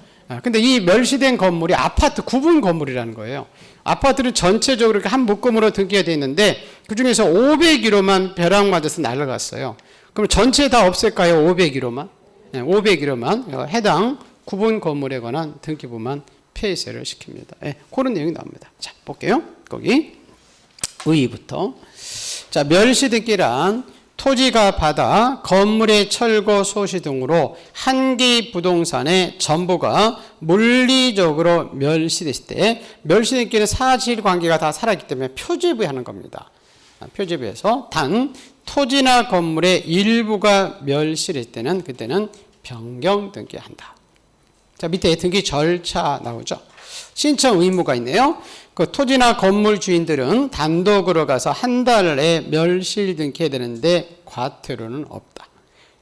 근데 이 멸시된 건물이 아파트 구분 건물이라는 거예요. 아파트는 전체적으로 이렇게 한 묶음으로 등기가 되어 있는데 그 중에서 501호만 벼락 맞아서 날아갔어요. 그럼 전체 다 없앨까요? 501호만? 네, 501호만 해당 구분 건물에 관한 등기부만 폐쇄를 시킵니다. 네, 그런 내용이 나옵니다. 자, 볼게요. 거기 의의부터. 자, 멸시등기란 토지가 바다, 건물의 철거, 소시 등으로 한 개의 부동산의 전부가 물리적으로 멸시됐을 때, 멸시등기는 사실관계가 다 살아있기 때문에 표제부에 하는 겁니다. 표제부에서 단 토지나 건물의 일부가 멸시될 때는 그때는 변경 등기한다. 자, 밑에 등기 절차 나오죠. 신청 의무가 있네요. 그 토지나 건물 주인들은 단독으로 가서 한 달에 멸실 등기해야 되는데 과태료는 없다.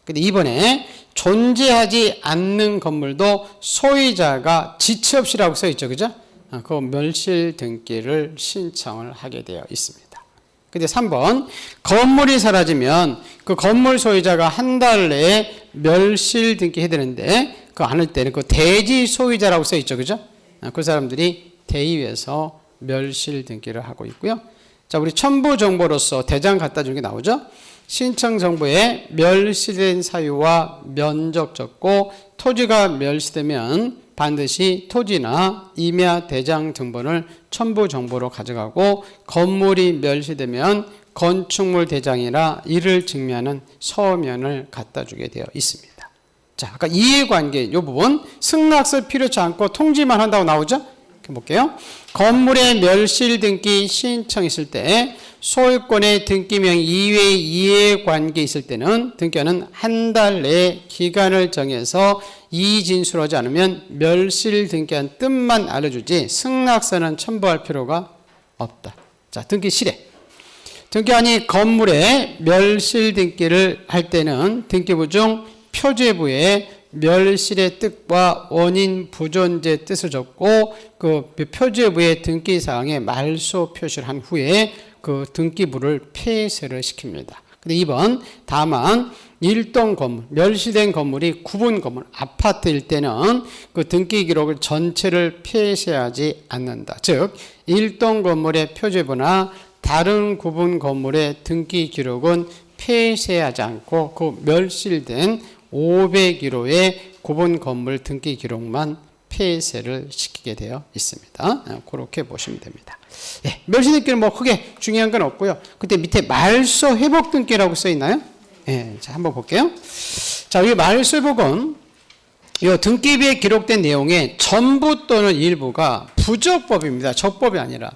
근데 이번에 존재하지 않는 건물도 소유자가 지체 없이라고 써 있죠, 그죠? 그 멸실 등기를 신청을 하게 되어 있습니다. 근데 3번 건물이 사라지면 그 건물 소유자가 한 달 내에 멸실 등기해야 되는데 그거 안 할 때는 그 대지 소유자라고 써 있죠, 그죠? 그 사람들이 대의에서 멸실 등기를 하고 있고요. 자, 우리 첨부 정보로서 대장 갖다 준 게 나오죠. 신청 정보에 멸시된 사유와 면적 적고 토지가 멸시되면 반드시 토지나 임야 대장 등본을 첨부 정보로 가져가고 건물이 멸시되면 건축물 대장이나 이를 증명하는 서면을 갖다 주게 되어 있습니다. 자, 아까 이해관계 이 부분 승낙서 필요치 않고 통지만 한다고 나오죠? 볼게요. 건물의 멸실 등기 신청했을 때 소유권의 등기명 이외의 이해관계 있을 때는 등기하는 한 달 내에 기간을 정해서 이의진술하지 않으면 멸실 등기한 뜻만 알려주지 승낙서는 첨부할 필요가 없다. 자, 등기 실행. 등기한이 건물의 멸실 등기를 할 때는 등기부 중 표제부에 멸실의 뜻과 원인 부존재 뜻을 적고 그 표제부의 등기사항에 말소 표시를 한 후에 그 등기부를 폐쇄를 시킵니다. 근데 2번 다만 일동 건물, 멸시된 건물이 구분 건물, 아파트일 때는 그 등기 기록을 전체를 폐쇄하지 않는다. 즉 일동 건물의 표제부나 다른 구분 건물의 등기 기록은 폐쇄하지 않고 그 멸실된 501호의 구분 건물 등기 기록만 폐쇄를 시키게 되어 있습니다. 그렇게 보시면 됩니다. 예, 멸시 등기는 뭐 크게 중요한 건 없고요. 그때 밑에 말소 회복 등기라고 써 있나요? 예, 자, 한번 볼게요. 자, 이 말소 회복은 이 등기부에 기록된 내용의 전부 또는 일부가 부적법입니다. 적법이 아니라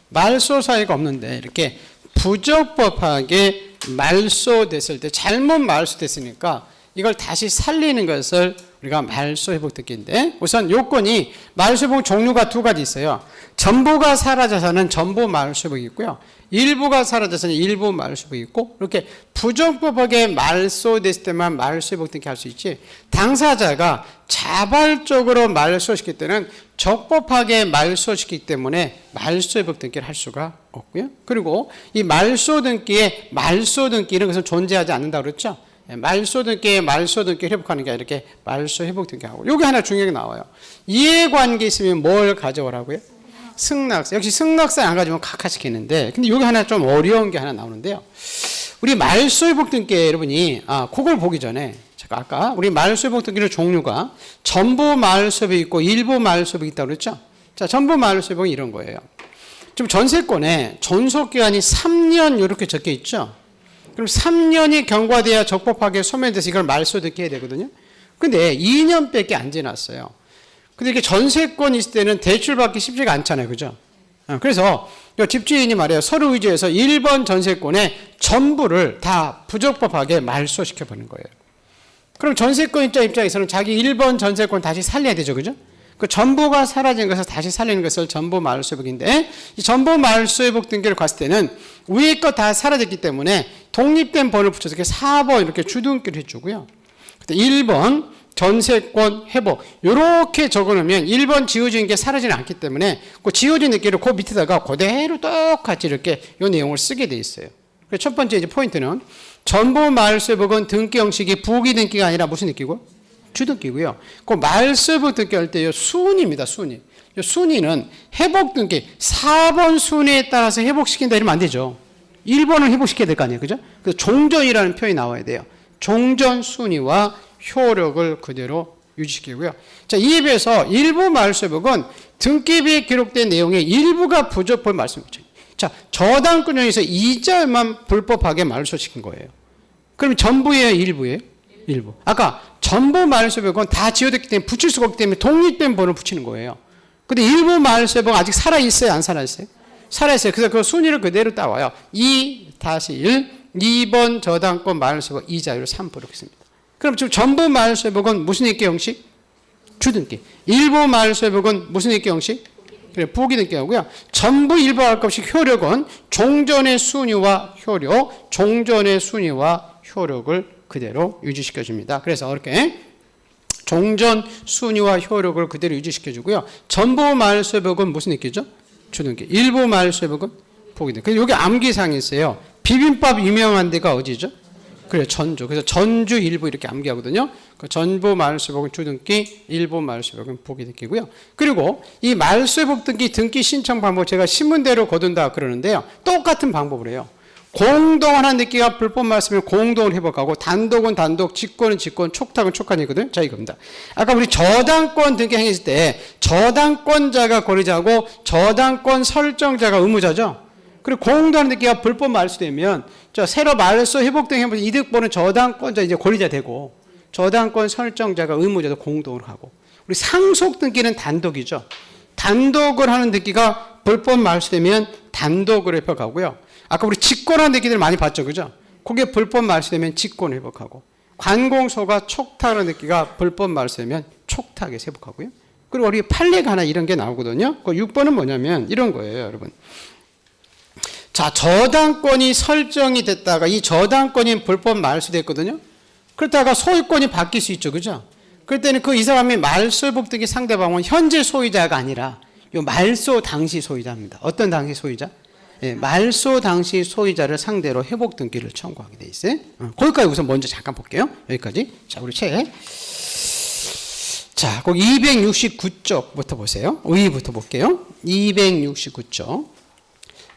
말소 사유가 없는데 이렇게 부적법하게 말소됐을 때 잘못 말소됐으니까 이걸 다시 살리는 것을 우리가 말소 회복 등기인데 우선 요건이 말소 회복 종류가 두 가지 있어요. 전부가 사라져서는 전부 말소 회복이 있고요. 일부가 사라져서는 일부 말소 회복이 있고 이렇게 부적법하게 말소됐을 때만 말소 회복 등기 할 수 있지 당사자가 자발적으로 말소시킬 때는 적법하게 말소시키기 때문에 말소 회복 등기를 할 수가 없고요. 그리고 이 말소 등기에 말소 등기 이런 것은 존재하지 않는다고 그랬죠. 말소 등기에 말소 등기 회복하는 게 아니라 이렇게 말소 회복 등기하고 여기 하나 중요하게 나와요. 이해관계 있으면 뭘 가져오라고요? 승낙서. 역시 승낙서 안 가지면 각하시키는데 근데 여기 하나 좀 어려운 게 하나 나오는데요. 우리 말소 회복 등기 여러분이 그걸 보기 전에 제가 아까 우리 말소 회복 등기의 종류가 전부 말소 회복이 있고 일부 말소 회복이 있다고 그랬죠. 자, 전부 말소 회복은 이런 거예요. 지금 전세권에 존속기간이 3년 이렇게 적혀 있죠. 그럼 3년이 경과돼야 적법하게 소멸돼서 이걸 말소 등기해야 되거든요. 근데 2년밖에 안 지났어요. 근데 이렇게 전세권 있을 때는 대출받기 쉽지가 않잖아요. 그죠? 그래서 집주인이 말해요. 서로 의지해서 1번 전세권의 전부를 다 부적법하게 말소시켜버리는 거예요. 그럼 전세권자 입장에서는 자기 1번 전세권 다시 살려야 되죠. 그죠? 그 전부가 사라진 것을 다시 살리는 것을 전부 말소 회복인데 이 전부 말소 회복 등기를 갔을 때는 위에 거 다 사라졌기 때문에 독립된 번을 붙여서 이렇게 4번 이렇게 주등기를 해주고요. 1번 전세권 회복 이렇게 적어놓으면 1번 지워진 게 사라지지 않기 때문에 그 지워진 등기를 그 밑에다가 그대로 똑같이 이렇게 이 내용을 쓰게 돼 있어요. 그래서 첫 번째 이제 포인트는 전부 말소 회복은 등기 형식이 부기 등기가 아니라 무슨 등기고? 주등기고요. 그 말소 회복 등기 할 때 순위입니다. 순위. 순위는 회복 등기 4번 순위에 따라서 회복시킨다 이러면 안 되죠. 1번은 회복시켜야 될 거 아니에요. 그죠? 그래서 종전이라는 표현이 나와야 돼요. 종전 순위와 효력을 그대로 유지시키고요. 자, 이에 비해서 일부 말소 회복은 등기부에 기록된 내용의 일부가 부적법을 말씀드렸죠. 자, 저당권자에서 이자만 불법하게 말소시킨 거예요. 그럼 전부예요, 일부예요? 일부. 아까 전부 말소 회복은 다 지워졌기 때문에 붙일 수가 없기 때문에 독립된 번을 붙이는 거예요. 근데 일부 말소 회복은 아직 살아있어요, 안 살아있어요? 살아있어요. 그래서 그 순위를 그대로 따와요. 2-1, 2번 저당권 말소 회복 이자율 3% 이렇게 씁니다. 그럼 지금 전부 말소 회복은 무슨 등기 형식? 주등기. 일부 말소 회복은 무슨 등기 형식? 그래, 부기 등기하고요. 전부 일부 할 것 없이 효력은 종전의 순위와 효력, 종전의 순위와 효력을 그대로 유지시켜줍니다. 그래서 이렇게 종전 순위와 효력을 그대로 유지시켜주고요. 전부 말소 회복은 무슨 등기죠? 주등기. 일부 말소 회복은 부기 등기. 여기 암기사항이 있어요. 비빔밥 유명한 데가 어디죠? 그래, 전주. 그래서 전주 일부 이렇게 암기하거든요. 그 전부 말소 회복은 주등기, 일부 말소 회복은 부기 등기고요. 그리고 이 말소 회복 등기 등기 신청 방법 제가 신문대로 거둔다 그러는데요. 똑같은 방법을 해요. 공동하는 등기가 불법 말소면 공동을 회복하고 단독은 단독, 직권은 직권, 촉탁은 촉탁이거든요. 자, 이겁니다. 아까 우리 저당권 등기 행했을 때 저당권자가 권리자고 저당권 설정자가 의무자죠. 그리고 공동하는 등기가 불법 말소되면 새로 말소 회복 등기 해보면 이득 보는 저당권자 이제 권리자 되고 저당권 설정자가 의무자도 공동으로 하고 우리 상속 등기는 단독이죠. 단독을 하는 등기가 불법 말소되면 단독으로 회복하고요. 아까 우리 직권하는 등기들 많이 봤죠. 그죠? 그게 불법 말소되면 직권 회복하고 관공서가 촉탁하는 등기가 불법 말소되면 촉탁에서 회복하고요. 그리고 우리 판례가 하나 이런 게 나오거든요. 그 6번은 뭐냐면 이런 거예요. 여러분. 자, 저당권이 설정이 됐다가 이 저당권이 불법 말소됐거든요. 그렇다가 소유권이 바뀔 수 있죠. 그죠? 그럴 때는 그 이 사람이 말소 회복 등기 상대방은 현재 소유자가 아니라 요 말소 당시 소유자입니다. 어떤 당시 소유자? 예, 말소 당시 소유자를 상대로 회복 등기를 청구하게 돼 있어요. 거기까지 우선 먼저 잠깐 볼게요. 여기까지. 자, 우리 책. 자, 거기 269쪽부터 보세요. 의의부터 볼게요. 269쪽.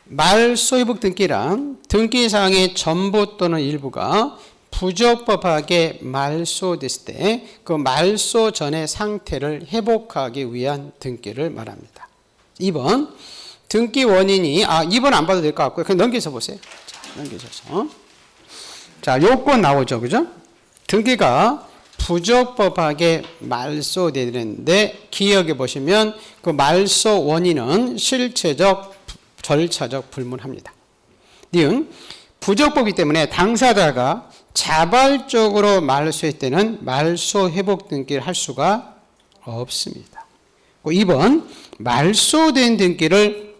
말소 회복 등기란 등기사항의 전부 또는 일부가 부적법하게 말소됐을 때 그 말소 전의 상태를 회복하기 위한 등기를 말합니다. 2번 등기 원인이 2번 안 봐도 될 것 같고요. 그냥 넘겨서 보세요. 자, 넘겨서. 자, 요건 나오죠. 그죠? 등기가 부적법하게 말소되는데 기억해 보시면 그 말소 원인은 실체적, 절차적 불문합니다. 니은 부적법이기 때문에 당사자가 자발적으로 말소할 때는 말소 회복 등기를 할 수가 없습니다. 2번 말소된 등기를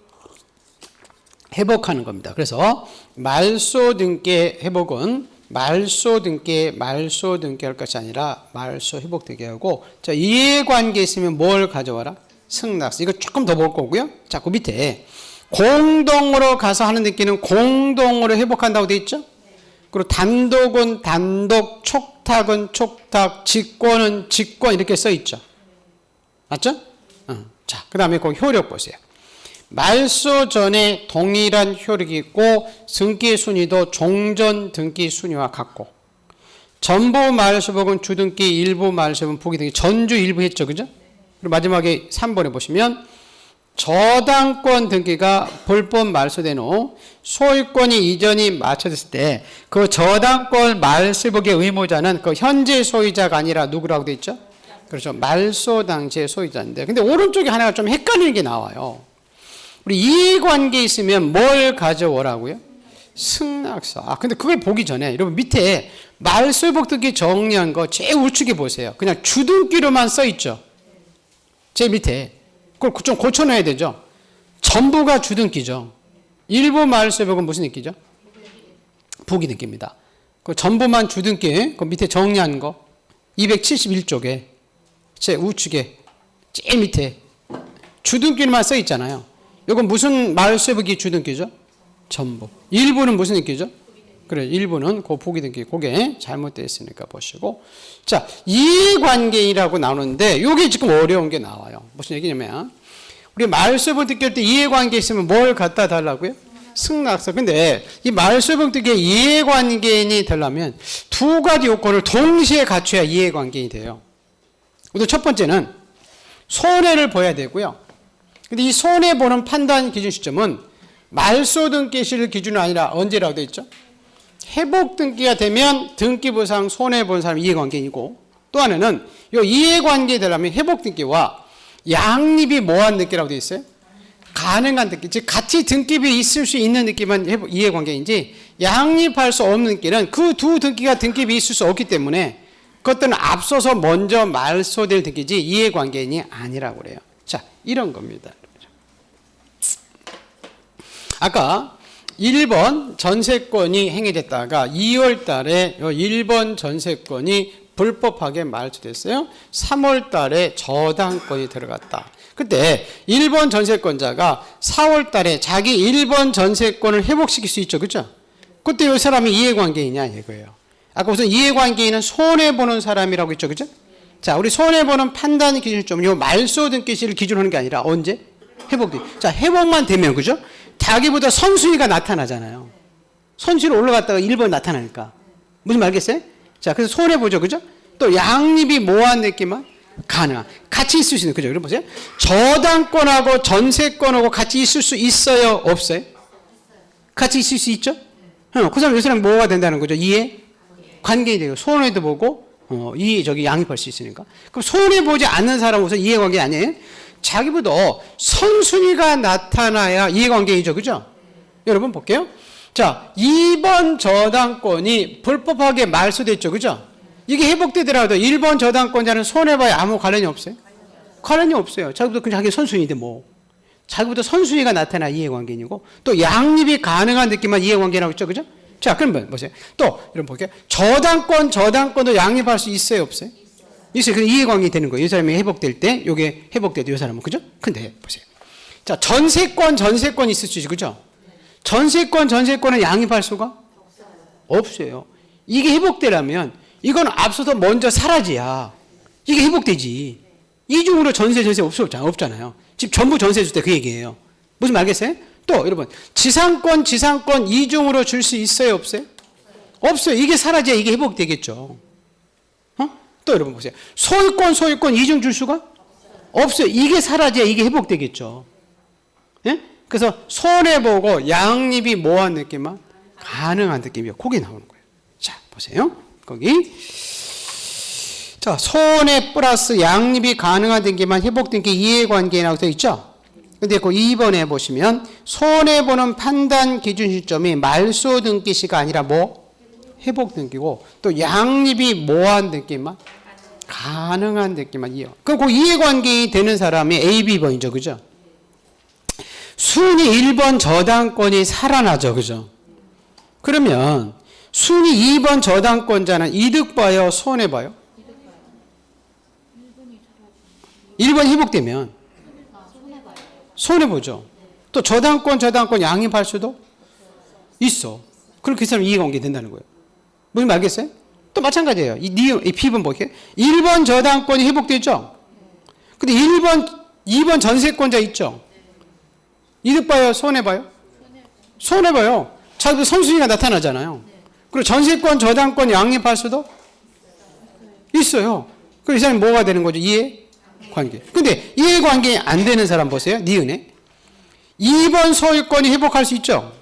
회복하는 겁니다. 그래서 말소 등기의 회복은 말소 등기할 것이 아니라 말소 회복 등기하고, 자, 이해관계 있으면 뭘 가져와라? 승낙서. 이거 조금 더 볼 거고요. 자, 그 밑에 공동으로 가서 하는 등기는 공동으로 회복한다고 되어 있죠? 그리고 단독은 단독, 촉탁은 촉탁, 직권은 직권 이렇게 써 있죠. 맞죠? 자, 그 다음에 그 효력 보세요. 말소 전에 동일한 효력이 있고 등기 순위도 종전 등기 순위와 같고, 전부 말소복은 주등기, 일부 말소복은 부기등기, 전주 일부 했죠. 그죠? 그리고 마지막에 3번에 보시면 저당권 등기가 불법 말소된 후 소유권이 이전이 맞춰졌을 때 그 저당권 말소복의 의무자는 그 현재 소유자가 아니라 누구라고 되어 있죠? 그렇죠. 말소 당시의 소유자인데, 근데 오른쪽에 하나가 좀 헷갈리는 게 나와요. 우리 이해관계 있으면 뭘 가져오라고요? 승낙서. 근데 그걸 보기 전에 여러분 밑에 말소복 등기 정리한 거 제일 우측에 보세요. 그냥 주등기로만 써 있죠. 제일 밑에. 그걸 좀 고쳐놔야 되죠. 전부가 주등기죠. 일부 말소복은 무슨 등기죠? 부기등기입니다. 그 전부만 주등기, 그 밑에 정리한 거 271쪽에 제 우측에 제일 밑에 주등기로만 써 있잖아요. 이건 무슨 말소복이 주등기죠? 전부. 일부는 무슨 등기죠? 그래, 일부는 그 부기등기. 그게 잘못되어 있으니까 보시고. 자, 이해관계라고 나오는데 이게 지금 어려운 게 나와요. 무슨 얘기냐면 우리 말소복 등기할 때 이해관계 있으면 뭘 갖다 달라고요? 승낙서. 근데 이 말소복 등기에 이해관계인이 되려면 두 가지 요건을 동시에 갖춰야 이해관계인이 돼요. 우선 첫 번째는 손해를 보여야 되고요. 근데 이 손해보는 판단 기준 시점은 말소 등기 시를 기준은 아니라 언제라고 되어 있죠? 회복 등기가 되면 등기부상 손해본 사람이 이해관계인이고, 또 하나는 이 이해관계 되려면 회복 등기와 양립이 뭐한 등기라고 되어 있어요? 가능한 등기. 즉 같이 등기비 있을 수 있는 등기만 이해관계인지 양립할 수 없는 등기는 그 두 등기가 등기비 있을 수 없기 때문에 그것들은 앞서서 먼저 말소될 등기지 이해관계인이 아니라고 그래요. 자, 이런 겁니다. 아까 1번 전세권이 행해졌다가 2월 달에 1번 전세권이 불법하게 말소됐어요. 3월 달에 저당권이 들어갔다. 그때 1번 전세권자가 4월 달에 자기 1번 전세권을 회복시킬 수 있죠. 그죠? 그때 이 사람이 이해관계인이냐 이거예요. 아까 우선 이해관계인은 손해보는 사람이라고 했죠. 그죠? 자, 우리 손해보는 판단 기준점, 요 말소 등기 시를 기준으로 하는 게 아니라 언제? 회복. 자, 회복만 되면, 그죠? 자기보다 선순위가 나타나잖아요. 선순위로 올라갔다가 1번 나타나니까. 무슨 말 알겠어요? 자, 그래서 손해보죠. 그죠? 또 양립이 뭐한 느낌만? 가능한. 같이 있을 수 있는, 그죠? 여러분 보세요. 저당권하고 전세권하고 같이 있을 수 있어요? 없어요? 같이 있을 수 있죠? 그 사람, 이 사람 뭐가 된다는 거죠? 이해? 관계이 되고, 손해도 보고, 양립할 수 있으니까. 그럼 손해보지 않는 사람은 우선 이해관계 아니에요? 자기보다 선순위가 나타나야 이해관계이죠. 그죠? 여러분 볼게요. 자, 2번 저당권이 불법하게 말소됐죠. 그죠? 이게 회복되더라도 1번 저당권자는 손해봐야 아무 관련이 없어요? 관련이 없어요. 자기보다 그냥 자기 선순위인데 뭐. 자기보다 선순위가 나타나 이해관계인이고, 또 양립이 가능한 느낌만 이해관계라고 했죠. 그죠? 자, 그럼 보세요. 또, 여러분 볼게요. 저당권도 양립할 수 있어요? 없어요? 있어요. 그럼 이해관계 되는 거예요. 이 사람이 회복될 때, 요게 회복돼도 이 사람은, 그죠? 근데, 보세요. 자, 전세권 있을 수 있죠. 그죠? 전세권은 양립할 수가? 없어요. 이게 회복되려면, 이건 앞서서 먼저 사라져야, 이게 회복되지. 이중으로 전세 없잖아요. 집 전부 전세 줄 때 그 얘기예요. 무슨 말 알겠어요? 또, 여러분, 지상권 이중으로 줄 수 있어요? 없어요? 없어요. 이게 사라져야 이게 회복되겠죠. 또 여러분 보세요. 소유권 이중 줄 수가 없어요. 이게 사라져야 이게 회복되겠죠. 예? 그래서 손해보고 양립이 뭐한 느낌만? 가능한 느낌이요. 그게 나오는 거예요. 자, 보세요. 거기. 자, 손해 플러스 양립이 가능한 등기만 회복된 게 이해관계라고 되어 있죠. 근데 그 2번에 보시면 손해보는 판단 기준 시점이 말소 등기 시가 아니라 뭐? 회복 등기고 또 양립이 뭐한 등기만? 가능한 등기만 이해. 그럼 그 이해관계이 되는 사람이 A, B번이죠. 그죠? 순위 1번 저당권이 살아나죠. 그죠? 그러면 순위 2번 저당권자는 이득 봐요? 손해 봐요? 1번 회복되면 손해 보죠. 또 저당권 양립할 수도 있어. 그럼 그 사람 이해관계 된다는 거예요. 무슨 말 알겠어요? 또 마찬가지예요. 이 B번 볼게요. 1번 저당권이 회복되죠? 근데 2번 전세권자 있죠? 이득 봐요? 손해 봐요? 손해 봐요. 자기도 선순위가 나타나잖아요. 그리고 전세권, 저당권 양립할 수도 있어요. 그럼 이 사람이 뭐가 되는 거죠? 이해관계. 근데 이해관계 안 되는 사람 보세요. 니은에. 2번 소유권이 회복할 수 있죠?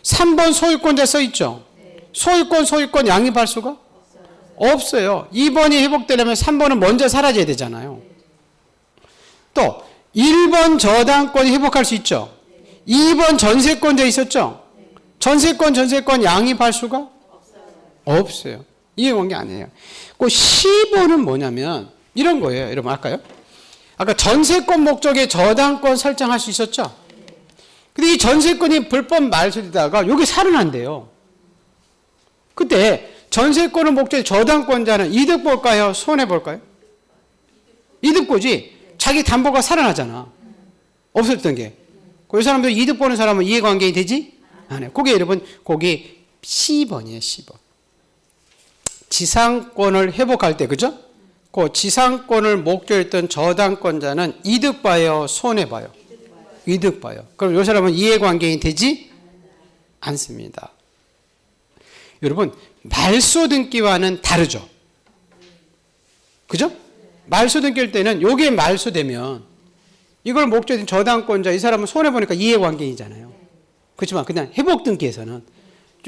3번 소유권자 써 있죠? 소유권 양립할 수가 없어요. 2번이 회복되려면 3번은 먼저 사라져야 되잖아요. 또 1번 저당권이 회복할 수 있죠? 2번 전세권자 있었죠? 전세권 양립할 수가 없어요. 이해관계 아니에요. 그 10번은 뭐냐면 이런 거예요. 여러분 아까 전세권 목적에 저당권 설정할 수 있었죠? 근데 이 전세권이 불법 말소되다가 여기 살아난대요. 그때 전세권을 목적에 저당권자는 이득 볼까요? 손해 볼까요? 이득 보지. 자기 담보가 살아나잖아. 없었던 게. 그 사람들 이득 보는 사람은 이해관계이 되지? 안 해요. 그게 여러분, 거기 C번이에요, C번. 지상권을 회복할 때, 그죠? 그 지상권을 목적했던 저당권자는 이득 봐요, 손해 봐요? 이득 봐요. 그럼 이 사람은 이해관계이 되지 않습니다. 여러분, 말소 등기와는 다르죠? 그죠? 말소 등기일 때는 요게 말소되면 이걸 목적인 저당권자 이 사람은 손해보니까 이해관계이잖아요. 그렇지만 그냥 회복 등기에서는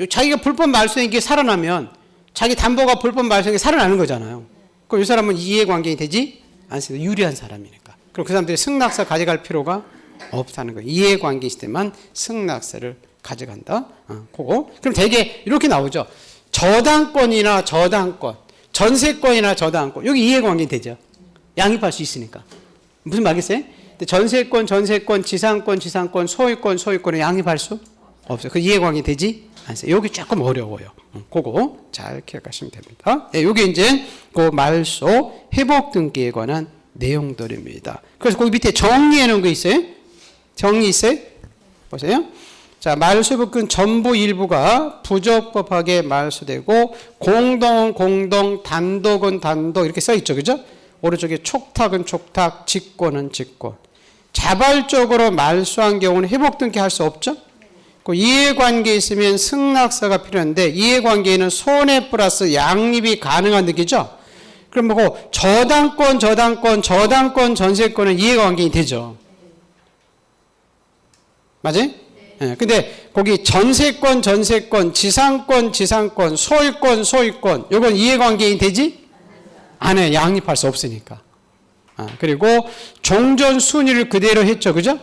자기가 불법 말소인 게 살아나면 자기 담보가 불법 말소인 게 살아나는 거잖아요. 그럼 이 사람은 이해관계이 되지 않습니다. 유리한 사람이니까. 그럼 그 사람들이 승낙서 가져갈 필요가 없다는 거예요. 이해관계 있을 때만 승낙서를 가져간다. 그거. 그럼 대개 이렇게 나오죠. 저당권이나 저당권, 전세권이나 저당권. 여기 이해관계 되죠. 양립할 수 있으니까. 무슨 말이겠어요? 전세권, 지상권, 소유권을 양립할 수 없어요. 그 이해관계 되지 않습니다. 여기 조금 어려워요. 그거 잘 기억하시면 됩니다. 네, 여기 이제 그 말소 회복 등기에 관한 내용들입니다. 그래서 거기 밑에 정리해 놓은 거 있어요? 정리 있어요? 보세요. 자, 말소법은 전부 일부가 부적법하게 말소되고 공동은 단독 이렇게 써 있죠. 그죠? 오른쪽에 촉탁은 촉탁, 직권은 직권. 자발적으로 말소한 경우는 회복 등기할 수 없죠? 그 이해관계 있으면 승낙서가 필요한데 이해관계에는 손해 플러스 양립이 가능한 등기죠? 그럼 뭐 저당권, 전세권은 이해관계이 되죠? 맞아요? 네. 근데 거기 전세권, 지상권, 소유권, 이건 이해관계이 되지? 안 해. 양립할 수 없으니까. 그리고 종전 순위를 그대로 했죠. 그죠?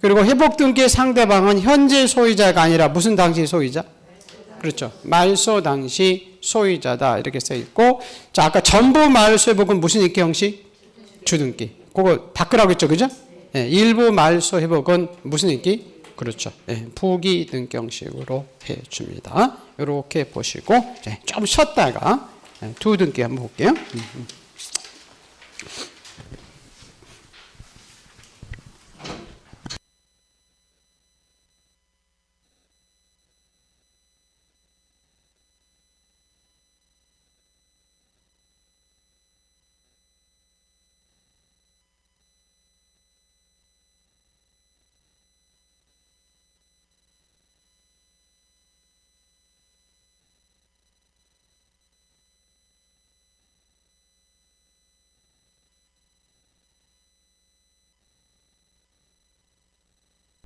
그리고 회복등기의 상대방은 현재 소유자가 아니라 무슨 당시 소유자? 그렇죠. 말소 당시 소유자다. 이렇게 써 있고. 자, 아까 전부 말소 회복은 무슨 입기 형식? 주등기. 그거 바꾸라고 했죠. 그죠? 네, 일부 말소 회복은 무슨 입기? 그렇죠. 네, 부기 등기 형식으로 해 줍니다. 이렇게 보시고 좀 쉬었다가 두 등기 한번 볼게요.